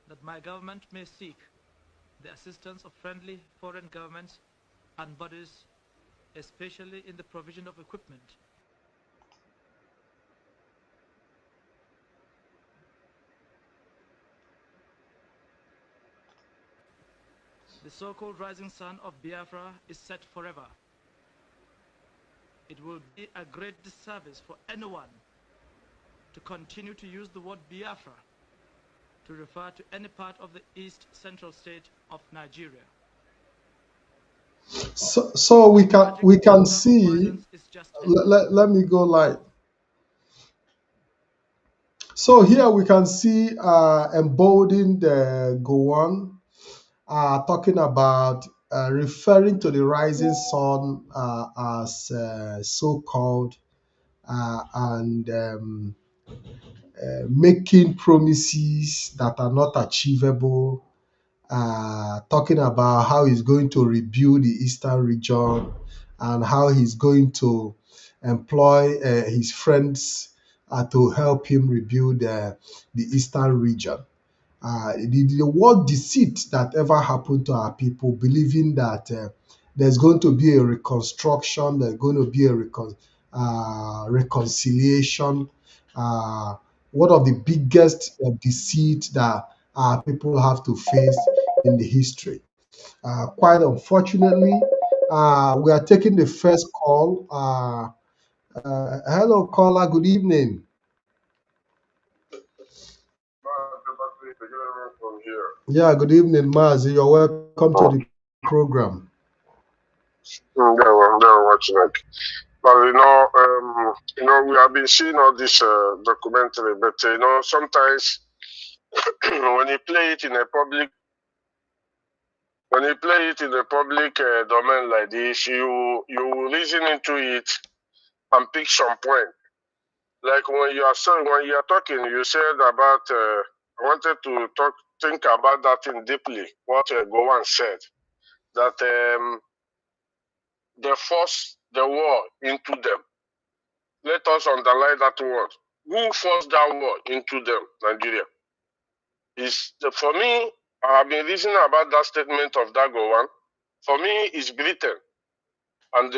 Speaker 5: that my government may seek the assistance of friendly foreign governments and bodies, especially in the provision of equipment. The so-called rising sun of Biafra is set forever. It will be a great disservice for anyone to continue to use the word Biafra to refer to any part of the east central state of Nigeria.
Speaker 10: So we can see. Let me go live. So here we can see emboldened Gowon talking about referring to the rising sun as so-called and making promises that are not achievable, talking about how he's going to rebuild the eastern region and how he's going to employ his friends to help him rebuild the eastern region. The word deceit that ever happened to our people, believing that there's going to be a reconstruction, there's going to be a reconciliation. One of the biggest deceit that our people have to face in the history. Quite unfortunately, we are taking the first call. Hello, caller. Good evening. Yeah, good evening, Mazi. You're welcome to the program.
Speaker 11: They were watching it. But we have been seeing all this documentary, but sometimes when you play it in a public domain like this, you reason into it and pick some point. Like when you are talking, you said about I wanted to think about that thing deeply. What Gowan said, that they forced the war into them. Let us underline that word. Who forced that war into them, Nigeria? For me, I have been reasoning about that statement of that Gowan. For me, it's Britain and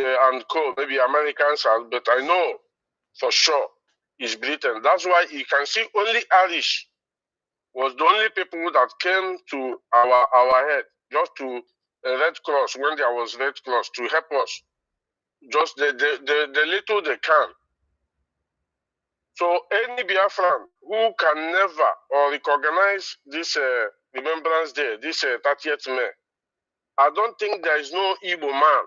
Speaker 11: co, maybe Americans, but I know for sure it's Britain. That's why you can see only Irish was the only people that came to our head, just to Red Cross, when there was Red Cross, to help us. Just the little they can. So any Biafran who can never or recognize this Remembrance Day, this 30th May, I don't think there is no Igbo man,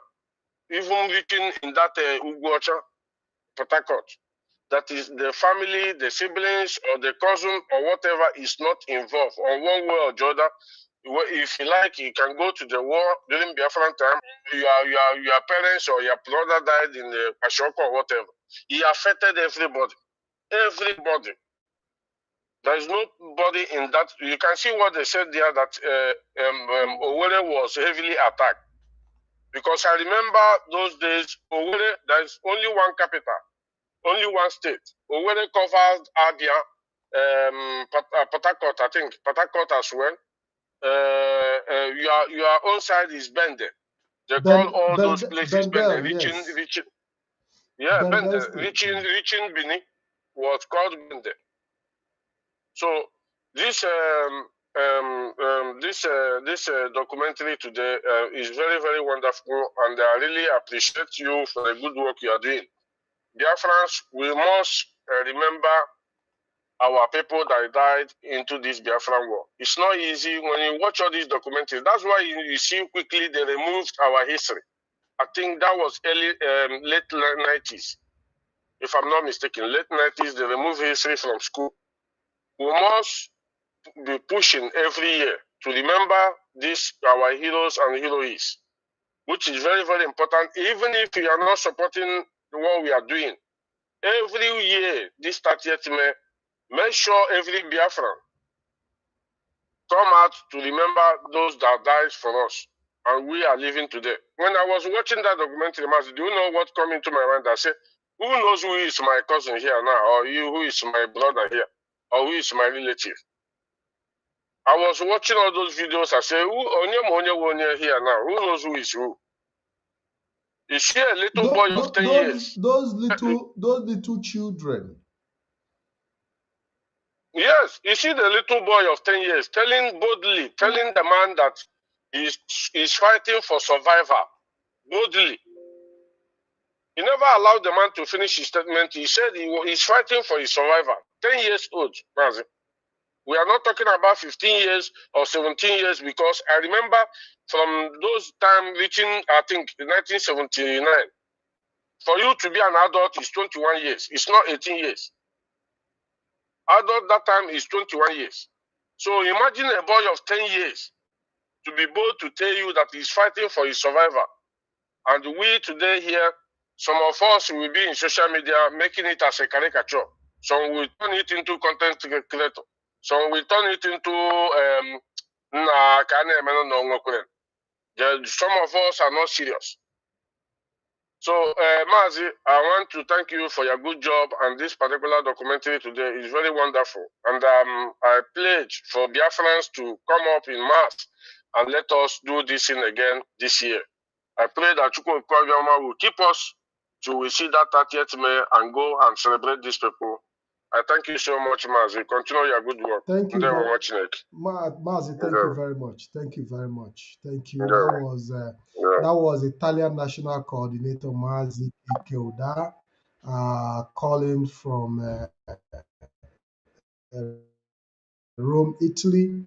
Speaker 11: even written in that Uguacha, Port Harcourt, that is the family, the siblings, or the cousin, or whatever is not involved, on one way or the other. If you like, you can go to the war during Biafran time. Your parents or your brother died in the Pashoko or whatever. He affected everybody. Everybody. There is nobody in that. You can see what they said there, that Owerri was heavily attacked. Because I remember those days, Owerri, there is only one capital, only one state. Owerri covered Abia, Port Harcourt, I think, Port Harcourt as well. Your own side is Bende. They call all those places Bende. Reaching Bini was called Bende. So this documentary today is very, very wonderful, and I really appreciate you for the good work you are doing. Biafrans, we must remember our people that died into this Biafran war. It's not easy when you watch all these documentaries. That's why you see quickly they removed our history. I think that was late 90s. if I'm not mistaken, late 90s, they removed history from school. We must be pushing every year to remember this, our heroes and heroines, which is very, very important. Even if we are not supporting what we are doing, every year, this 30th May, make sure every Biafran come out to remember those that died for us, and we are living today. When I was watching that documentary, do you know what came into my mind? I said, who knows who is my cousin here now, or who is my brother here, or who is my relative? I was watching all those videos. I said, Onye here now? Who knows who is who? Is she a little boy of 10 years?
Speaker 10: Those little children.
Speaker 11: Yes, you see the little boy of 10 years telling the man that he's fighting for survival, boldly. He never allowed the man to finish his statement. He said he's fighting for his survival. 10 years old, Mazi. We are not talking about 15 years or 17 years, because I remember from those time reaching, I think, 1979, for you to be an adult is 21 years. It's not 18 years. Adult that time is 21 years. So imagine a boy of 10 years to be bold to tell you that he's fighting for his survival. And we today here, some of us will be in social media making it as a caricature. Some will turn it into content creator. Some will turn it into some of us are not serious. So, Mazi, I want to thank you for your good job, and this particular documentary today is very wonderful. And I pledge for Biafrans to come up in mass and let us do this thing again this year. I pray that Chukwu Kwabiyama will keep us till we see that 30th May and go and celebrate these people. I thank you so much, Mazi. Continue your good work.
Speaker 10: Thank you,
Speaker 11: Mazi,
Speaker 10: thank you very much. Thank you very much. Thank you. That was Italian National Coordinator Mazi Keuda, calling from Rome, Italy,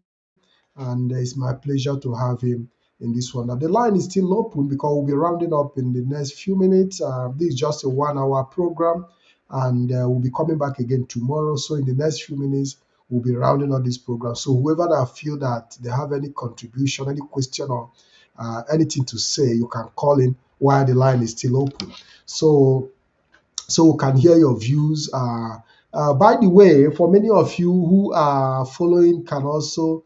Speaker 10: and it's my pleasure to have him in this one. Now, the line is still open because we'll be rounding up in the next few minutes. This is just a 1-hour program, and we'll be coming back again tomorrow. So in the next few minutes, we'll be rounding up this program. So whoever that feel that they have any contribution, any question, or anything to say, you can call in while the line is still open. So we can hear your views. By the way, for many of you who are following, can also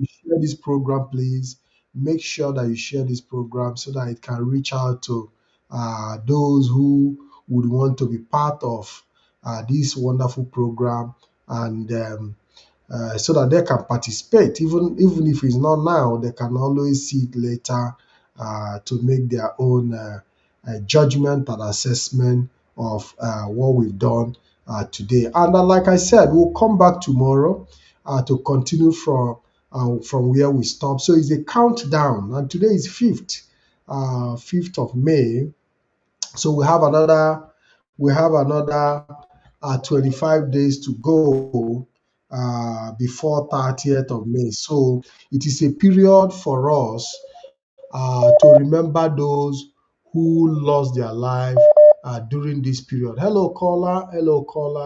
Speaker 10: share this program, please. Make sure that you share this program so that it can reach out to those who would want to be part of this wonderful program, and so that they can participate. Even if it's not now, they can always see it later to make their own judgment and assessment of what we've done today. And like I said, we'll come back tomorrow to continue from where we stopped. So it's a countdown, and today is 5th of May. So we have another 25 days to go before 30th of May. So it is a period for us to remember those who lost their life during this period. Hello, caller.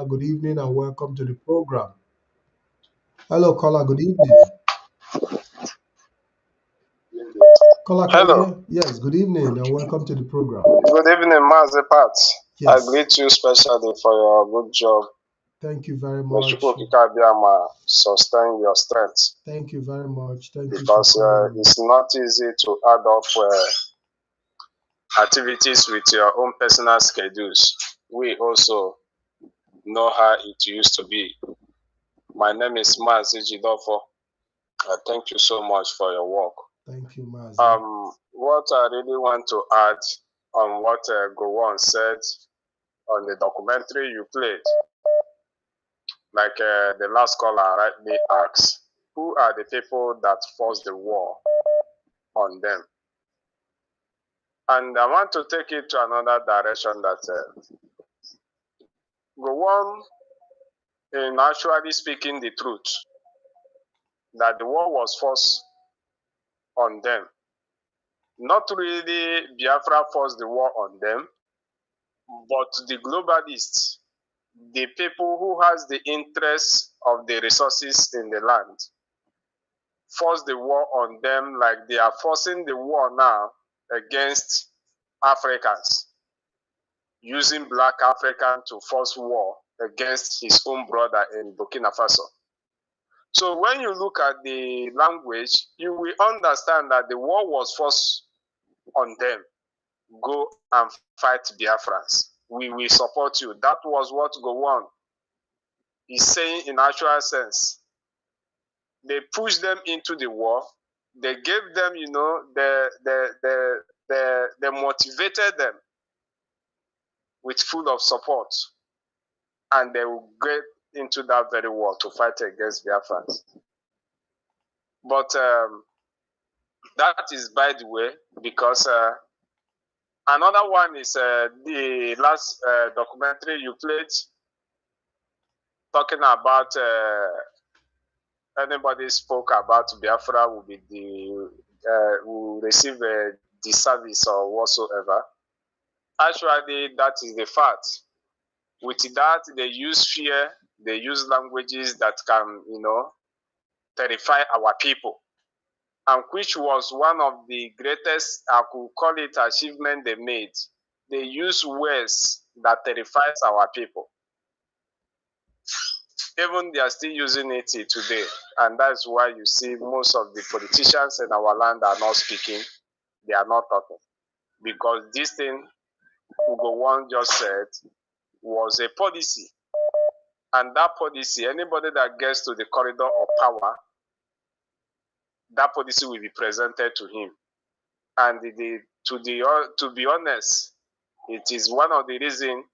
Speaker 10: Good evening and welcome to the program. Hello, caller. Good evening. Caller,
Speaker 12: hello.
Speaker 10: Yes, good evening and welcome to the program.
Speaker 12: Good evening, Mazi Pat.
Speaker 10: Yes.
Speaker 12: I greet you specially for your good job.
Speaker 10: Thank you very much.
Speaker 12: Sustain your strength.
Speaker 10: Thank you very much.
Speaker 12: Because it's not easy to add up activities with your own personal schedules. We also know how it used to be. My name is Mazi Jidofo. Thank you so much for your work.
Speaker 10: Thank you, Mazi.
Speaker 12: What I really want to add on what Gowon said on the documentary you played, like the last caller rightly asked, who are the people that forced the war on them? And I want to take it to another direction that Gowon, in actually speaking the truth, that the war was forced on them. Not really Biafra forced the war on them, But the globalists, the people who has the interest of the resources in the land, force the war on them like they are forcing the war now against Africans, using black African to force war against his own brother in Burkina Faso. So when you look at the language, you will understand that the war was forced on them. Go and fight Biafrans. We will support you. That was what Gowon is saying in actual sense. They pushed them into the war. They gave them, you know, they motivated them with full of support. And they will get into that very war to fight against Biafrans. But that is by the way, because another one is the last documentary you played, talking about anybody spoke about Biafra will be will receive the service or whatsoever. Actually, that is the fact. With that, they use fear, they use languages that can, you know, terrify our people. And which was one of the greatest, I could call it, achievement they made. They use words that terrifies our people. Even they are still using it today. And that's why you see most of the politicians in our land are not speaking. They are not talking. Because this thing Ugo One just said was a policy. And that policy, anybody that gets to the corridor of power, that policy will be presented to him. And to be honest, it is one of the reasons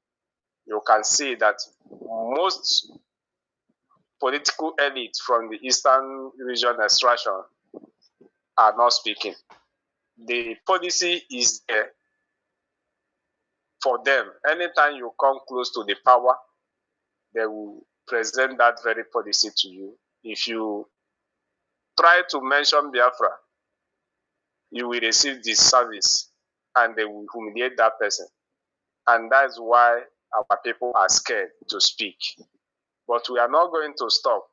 Speaker 12: you can see that most political elites from the Eastern region extraction are not speaking. The policy is there for them. Anytime you come close to the power, they will present that very policy to you. If you try to mention Biafra, you will receive this service and they will humiliate that person. And that's why our people are scared to speak. But we are not going to stop.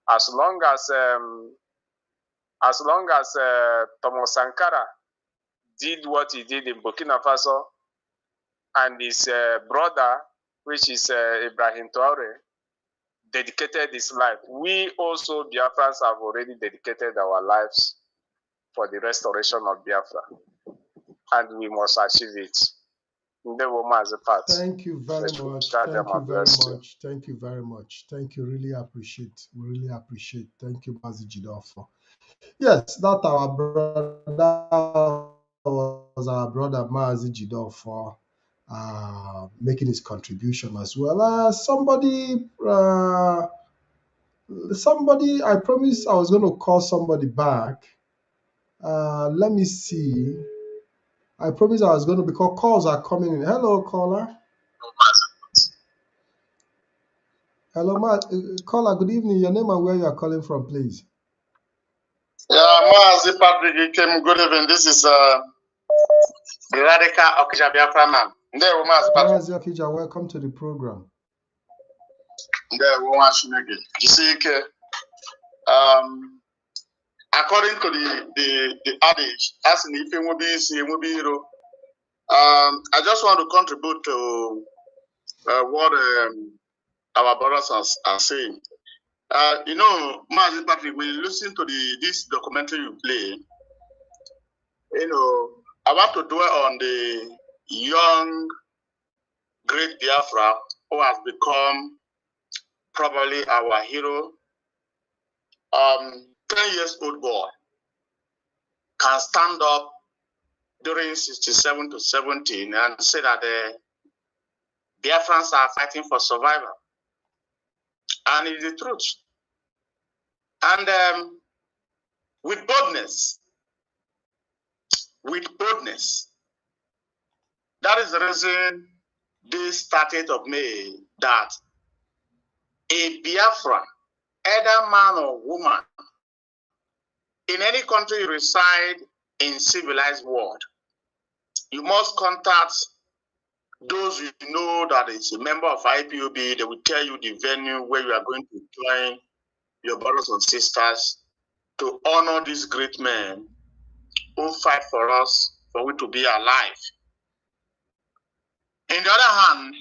Speaker 12: As long as Thomas Sankara did what he did in Burkina Faso, and his brother, which is Ibrahim Traore, dedicated his life, we also, Biafrans, have already dedicated our lives for the restoration of Biafra. And we must achieve it.
Speaker 10: Thank you very much. Thank you very much. Thank you very much. Thank you. Really appreciate. We really appreciate. Thank you, Mazi Jidofo. Yes, that our brother was our brother Mazi Jidofo, making his contribution as well. Somebody, I promised I was going to call somebody back. Let me see. I promised I was going to, because calls are coming in. Hello, caller. Hello, caller. Good evening. Your name and where you are calling from, please.
Speaker 13: Yeah, Mazi Patrick came. Good evening. This is the radical Okija Biafra man.
Speaker 10: Mazi Okija, welcome to the program.
Speaker 13: According to the adage, as in if will be hero. I just want to contribute to what our brothers are saying. You know, Mazi Patrick, when you listen to this documentary you play, you know, I want to dwell on the young, great Biafra who has become probably our hero. 10 years old boy can stand up during 67 to 17 and say that the Biafrans are fighting for survival. And it's the truth. And with boldness, that is the reason this 30th of May that a Biafran, either man or woman, in any country you reside in civilized world, you must contact Those who know that is a member of IPOB, they will tell you the venue where you are going to join your brothers and sisters to honor these great men who fight for us, for we to be alive. On the other hand,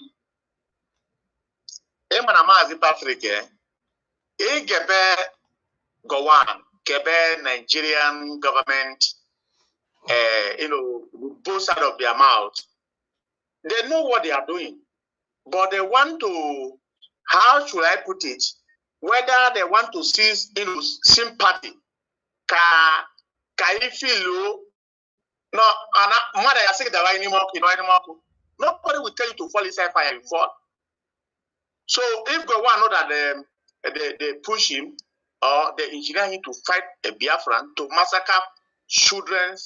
Speaker 13: Emanamazi Patrick, Gebe Gowan, Gebe Nigerian government, with both sides of their mouth, they know what they are doing, but they want to, how should I put it, whether they want to see, sympathy, ka ifilu, no, mother, I say that anymore. Nobody will tell you to fall inside fire and fall. So if go one know that they push him or they engineer him to fight a Biafran, to massacre children,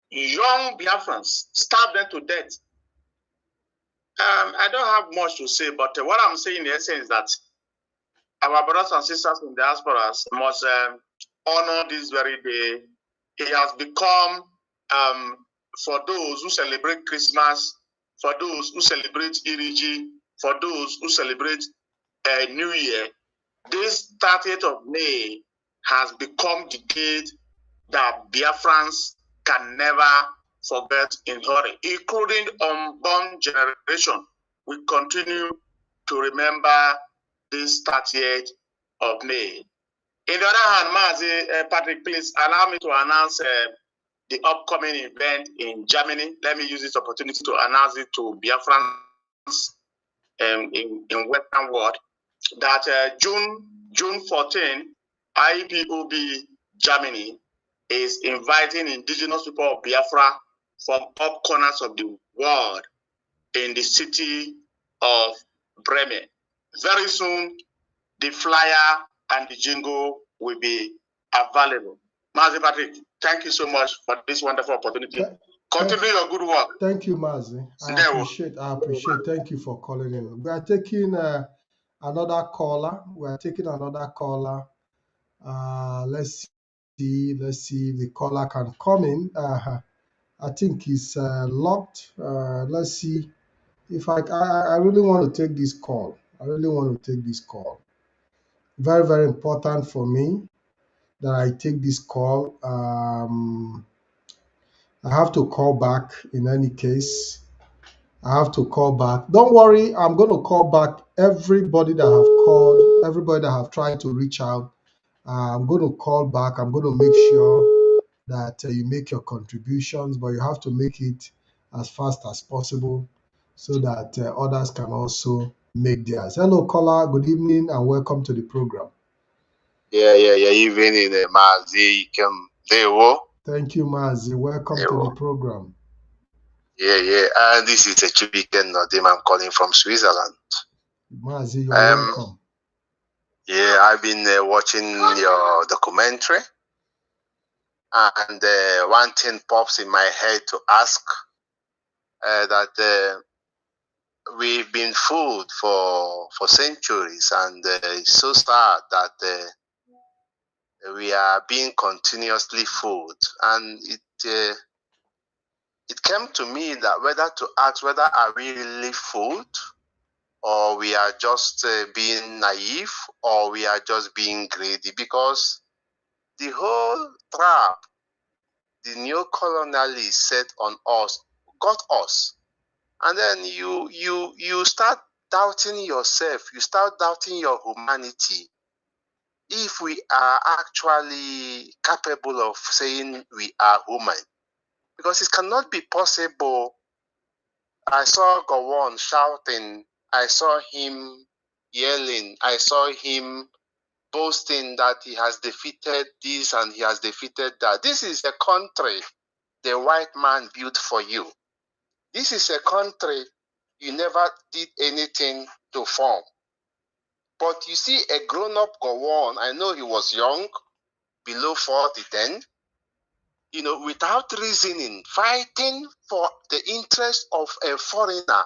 Speaker 13: young Biafrans, stab them to death. I don't have much to say, but what I'm saying in essence is that our brothers and sisters in diasporas must honor this very day. It has become, for those who celebrate Christmas, for those who celebrate Iriji, for those who celebrate New Year, this 30th of May has become the date that Biafrans can never forget in hurry, including unborn generation. We continue to remember this 30th of May. In the other hand, Mazi, Patrick, please allow me to announce the upcoming event in Germany. Let me use this opportunity to announce it to Biafrans in Western world that June 14, IPOB Germany is inviting indigenous people of Biafra from all corners of the world in the city of Bremen. Very soon, the flyer and the jingle will be available. Mazi Patrick, thank you so much for this wonderful opportunity. Continue your good work.
Speaker 10: Thank you, Mazi. I appreciate. Thank you for calling in. We are taking another caller. Let's see if the caller can come in. I think it's locked. Let's see if I really want to take this call. Very, very important for me that I take this call. I have to call back in any case. Don't worry, I'm going to call back everybody that have called, everybody that have tried to reach out. I'm going to call back. I'm going to make sure that you make your contributions, but you have to make it as fast as possible so that others can also make theirs. Hello, caller. Good evening and welcome to the program.
Speaker 14: Yeah. Evening, Mazi.
Speaker 10: Thank you, Mazi. Welcome to the program.
Speaker 14: Yeah. This is a Chibiken Nodim. I'm calling from Switzerland.
Speaker 10: Mazi, you're welcome.
Speaker 14: Yeah, I've been watching your documentary, and one thing pops in my head to ask that we've been fooled for centuries, and it's so sad that we are being continuously fooled. And it came to me that whether to ask whether are we really fooled, or we are just being naive, or we are just being greedy, because the whole trap the neo-colonialists set on us got us. And then you start doubting yourself, you start doubting your humanity. If we are actually capable of saying we are human, because it cannot be possible. I saw Gowon shouting, I saw him yelling, I saw him boasting that he has defeated this and he has defeated that. This is a country the white man built for you. This is a country you never did anything to form. But you see a grown-up Gowon, I know he was young, below 40 then, without reasoning, fighting for the interest of a foreigner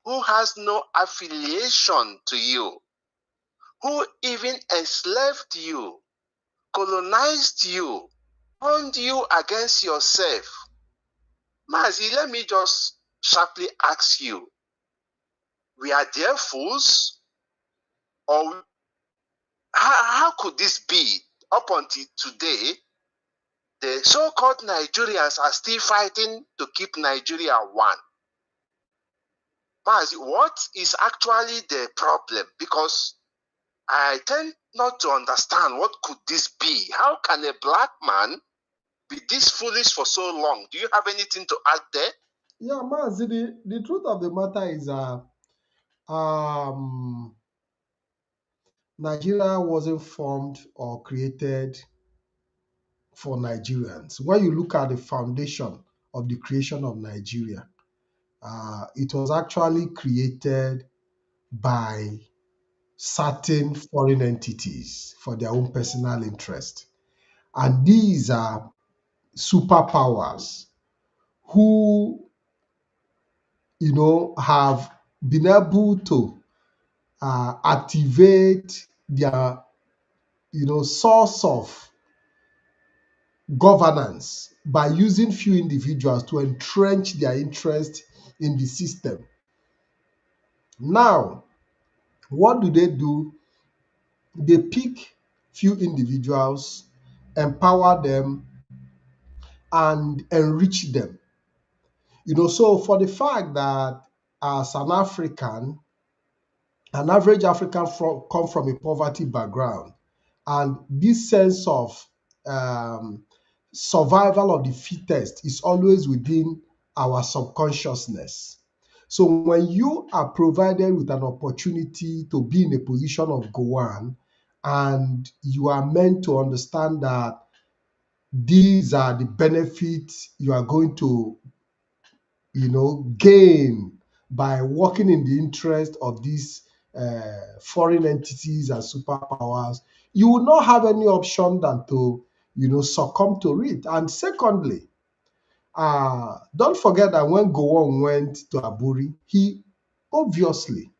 Speaker 14: who has no affiliation to you, who even enslaved you, colonized you, turned you against yourself. Mazi, let me just sharply ask you, we are there fools? Or how could this be? Up until today, the so-called Nigerians are still fighting to keep Nigeria one. But what is actually the problem? Because I tend not to understand what could this be. How can a black man be this foolish for so long? Do you have anything to add there?
Speaker 10: Yeah, Mazi, the truth of the matter is Nigeria wasn't formed or created for Nigerians. When you look at the foundation of the creation of Nigeria, it was actually created by certain foreign entities for their own personal interest. And these are superpowers who, have been able to activate their, source of governance by using few individuals to entrench their interest in the system. Now, what do? They pick few individuals, empower them, and enrich them. So for the fact that as an African, an average African come from a poverty background, and this sense of survival of the fittest is always within our subconsciousness. So when you are provided with an opportunity to be in a position of Gowan, and you are meant to understand that these are the benefits you are going to, gain by working in the interest of these foreign entities and superpowers, you will not have any option than to, succumb to it. And secondly, don't forget that when Gowon went to Aburi, he obviously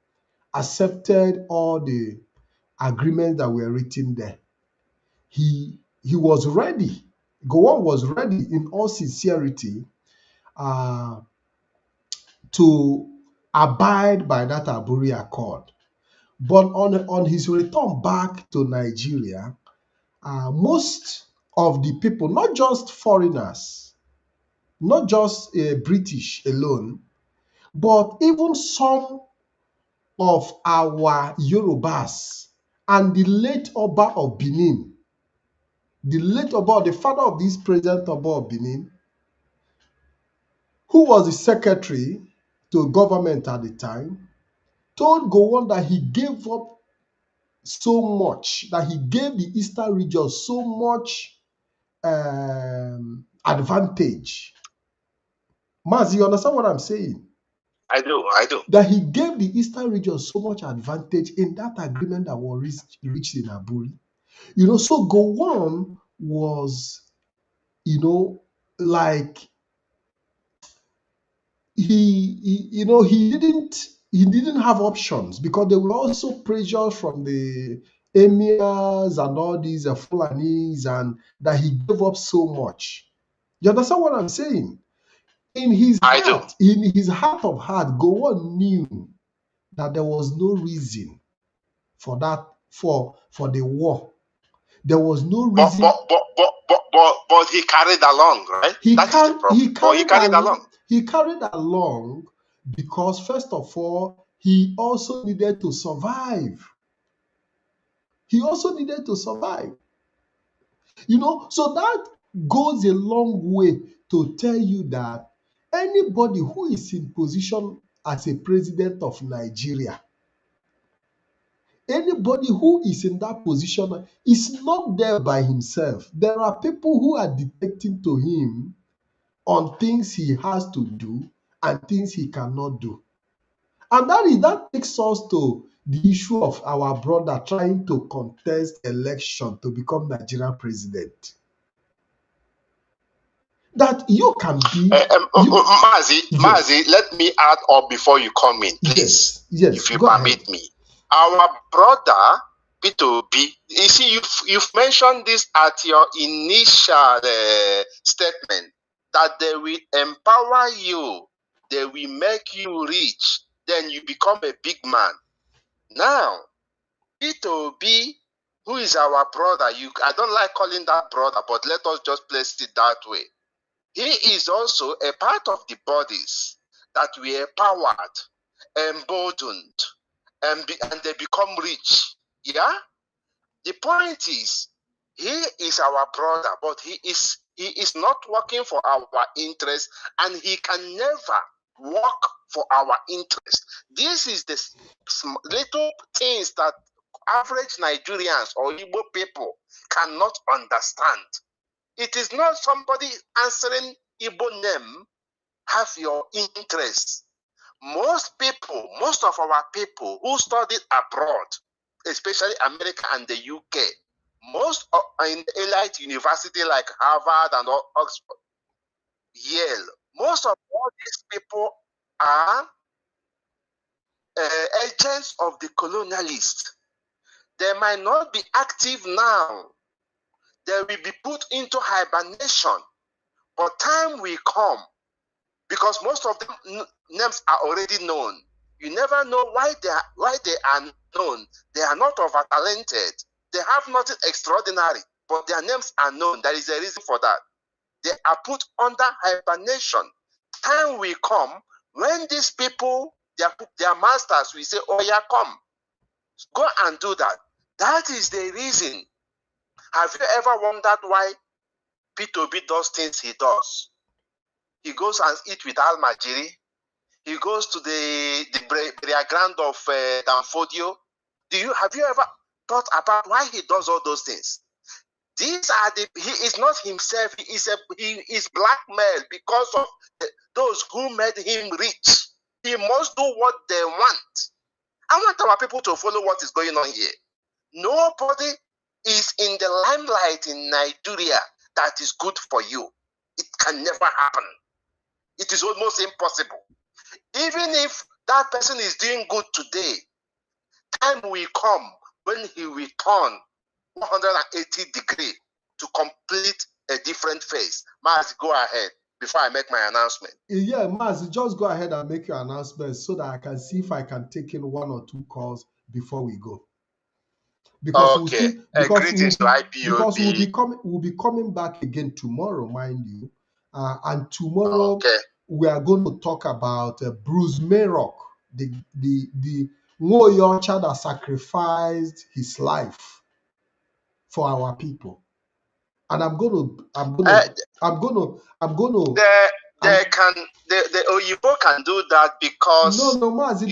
Speaker 10: accepted all the agreements that were written there. He was ready. Gowon was ready in all sincerity to abide by that Aburi Accord. But on his return back to Nigeria, most of the people, not just foreigners, not just British alone, but even some of our Yorubas and the late Oba of Benin, the father of this present Oba of Benin, who was the secretary to government at the time, told Gowon that he gave up so much, that he gave the Eastern region so much advantage. Maz, you understand what I'm saying?
Speaker 14: I do.
Speaker 10: That he gave the Eastern region so much advantage in that agreement that was reached in Aburi. So Gowon was, like he didn't have options, because there were also pressures from the emirs and all these Fulanis, and that he gave up so much. You understand what I'm saying? In his heart of heart, Gowon knew that there was no reason for that, for the war. There was no reason.
Speaker 14: But he carried along, right? He
Speaker 10: carried along because, first of all, he also needed to survive. So that goes a long way to tell you that anybody who is in position as a president of Nigeria, anybody who is in that position is not there by himself. There are people who are dictating to him on things he has to do and things he cannot do. And that takes us to the issue of our brother trying to contest election to become Nigerian president. That you can be.
Speaker 14: Mazi, let me add up before you come in, please.
Speaker 10: Yes,
Speaker 14: if you permit me. Our brother P2B, you see, you've mentioned this at your initial statement, that they will empower you they will make you rich, then you become a big man. Now, Peter Obi, who is our brother, I don't like calling that brother, but let us just place it that way. He is also a part of the bodies that were empowered, emboldened, and they become rich. Yeah? The point is, he is our brother, but he is not working for our interest, and he can never work for our interest. This is the little things that average Nigerians or Igbo people cannot understand. It is not somebody answering Igbo name have your interest. Most of our people who studied abroad, especially America and the UK, most in elite university like Harvard and Oxford, Yale, most of all these people are agents of the colonialists. They might not be active now. They will be put into hibernation. But time will come, because most of them names are already known. You never know why they are known. They are not over-talented. They have nothing extraordinary, but their names are known. There is a reason for that. They are put under hibernation. Time will come when these people, their masters will say, oh yeah, come. Go and do that. That is the reason. Have you ever wondered why Peter Obi does things he does? He goes and eats with Al-Majiri. He goes to the burial ground of Danfodio. Have you ever thought about why he does all those things? These are he is not himself. He is blackmailed because of those who made him rich. He must do what they want. I want our people to follow what is going on here. Nobody is in the limelight in Nigeria that is good for you. It can never happen. It is almost impossible. Even if that person is doing good today, time will come when he will turn 180 degrees to complete a different phase. Maz, go ahead before I make my announcement.
Speaker 10: Yeah, Maz, just go ahead and make your announcement so that I can see if I can take in 1 or 2 calls before we go. Because
Speaker 14: greetings to IPOB.
Speaker 10: We'll be coming back again tomorrow, mind you. And tomorrow we are going to talk about Bruce Mayrock, the Nwoyocha that sacrificed his life for our people. And I'm gonna
Speaker 14: the Oyibo can do that because
Speaker 10: no, Mazi,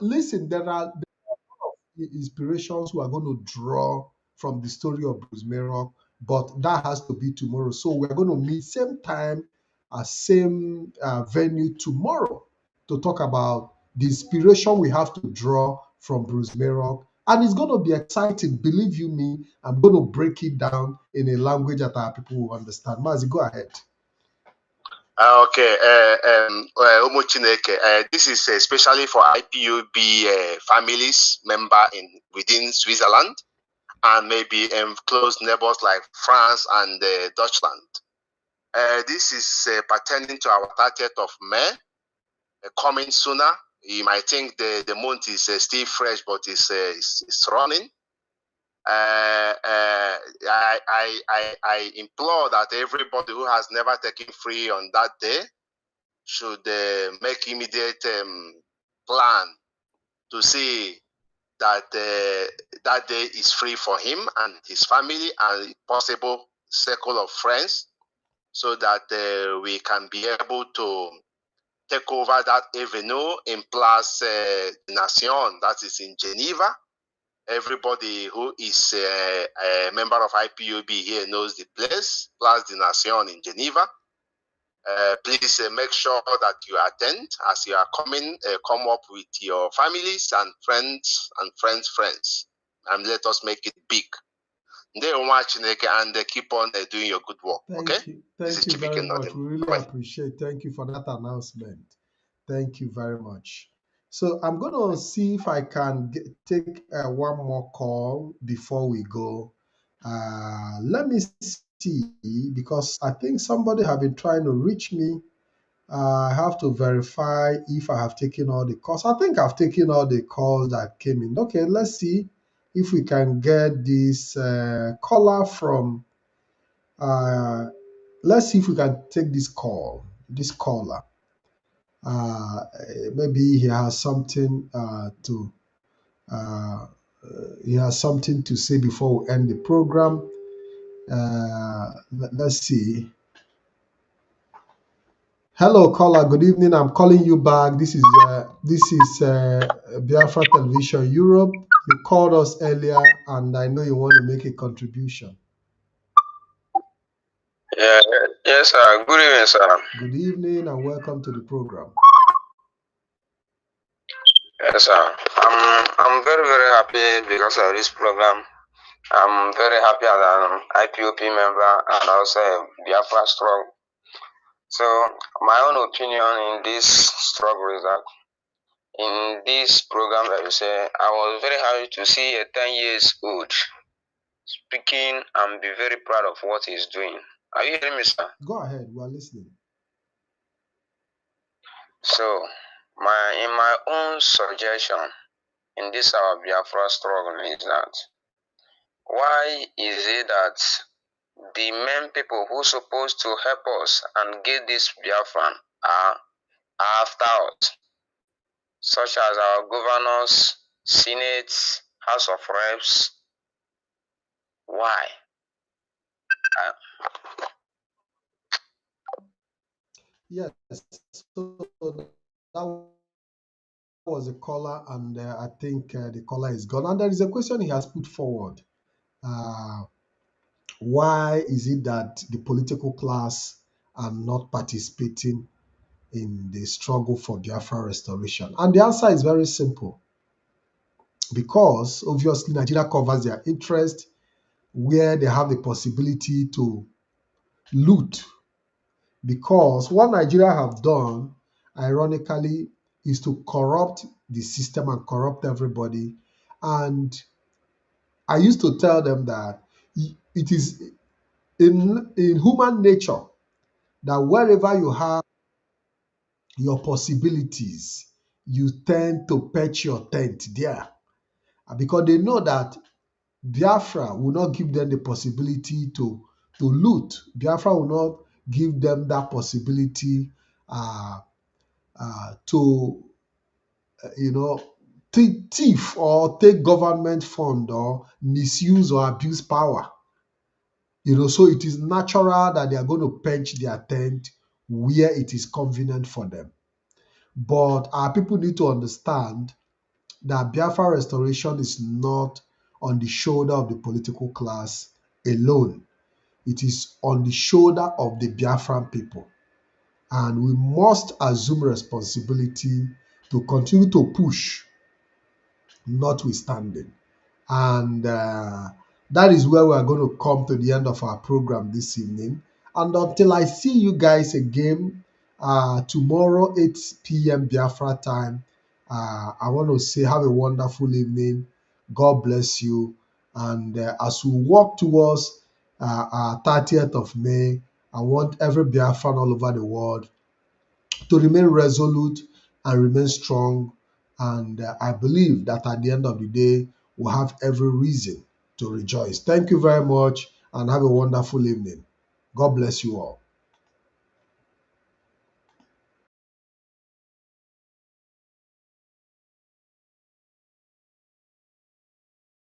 Speaker 10: listen, there are inspirations who are going to draw from the story of Bruce Mayrock, but that has to be tomorrow. So we're going to meet same time, same venue tomorrow to talk about the inspiration we have to draw from Bruce Mayrock. And it's going to be exciting. Believe you me, I'm going to break it down in a language that our people will understand. Mazi, go ahead.
Speaker 14: This is especially for IPOB families member within Switzerland and maybe close neighbors like France and Deutschland. This is pertaining to our 30th of May, coming sooner. You might think the month is still fresh, but it's running. I implore that everybody who has never taken free on that day should make immediate plan to see that that day is free for him and his family and possible circle of friends, so that we can be able to take over that avenue in Place Nation, that is in Geneva. Everybody who is a member of IPOB here knows the place, Place de Nation in Geneva. Please make sure that you attend. As you are coming, come up with your families and friends and friends, and let us make it big. They watch and they keep on doing your good work.
Speaker 10: Thank you very much. We really appreciate. Thank you for that announcement. Thank you very much. So I'm going to see if I can take one more call before we go. Let me see, because I think somebody have been trying to reach me. I have to verify if I have taken all the calls. I think I've taken all the calls that came in. Okay, let's see if we can get this caller from. Let's see if we can take this call. This caller. Uh, Maybe he has something to. He has something to say before we end the program. Let's see. Hello, caller. Good evening. I'm calling you back. This is Biafra Television Europe. You called us earlier, and I know you want to make a contribution.
Speaker 12: Yeah, yes, sir. Good evening, sir.
Speaker 10: Good evening, and welcome to the program.
Speaker 12: Yes, sir. I'm very, very happy because of this program. I'm very happy as an IPOP member and also a Biafra strong. So, my own opinion in this struggle is that in this program that you say, I was very happy to see a 10 years old speaking and be very proud of what he's doing. Are you hearing me, sir?
Speaker 10: Go ahead. We are listening.
Speaker 12: So, in my own suggestion in this our Biafra struggle is that why is it that the main people who supposed to help us and get this Biafran are after us, such as our governors, senates, House of Reps? Why?
Speaker 10: Yes. So that was a caller, and I think the caller is gone. And there is a question he has put forward. Why is it that the political class are not participating in the struggle for Biafra restoration? And the answer is very simple. Because obviously Nigeria covers their interest where they have the possibility to loot. Because what Nigeria have done, ironically, is to corrupt the system and corrupt everybody. And I used to tell them that it is in human nature that wherever you have your possibilities, you tend to pitch your tent there. Because they know that Biafra will not give them the possibility to loot. Biafra will not give them that possibility to, thief or take government fund or misuse or abuse power. So it is natural that they are going to pitch their tent where it is convenient for them. But our people need to understand that Biafra restoration is not on the shoulder of the political class alone. It is on the shoulder of the Biafran people. And we must assume responsibility to continue to push, notwithstanding. And that is where we are going to come to the end of our program this evening. And until I see you guys again tomorrow, 8 p.m. Biafra time, I want to say have a wonderful evening. God bless you. And as we walk towards our 30th of May, I want every Biafran all over the world to remain resolute and remain strong. And I believe that at the end of the day, we'll have every reason to rejoice. Thank you very much and have a wonderful evening. God bless you all.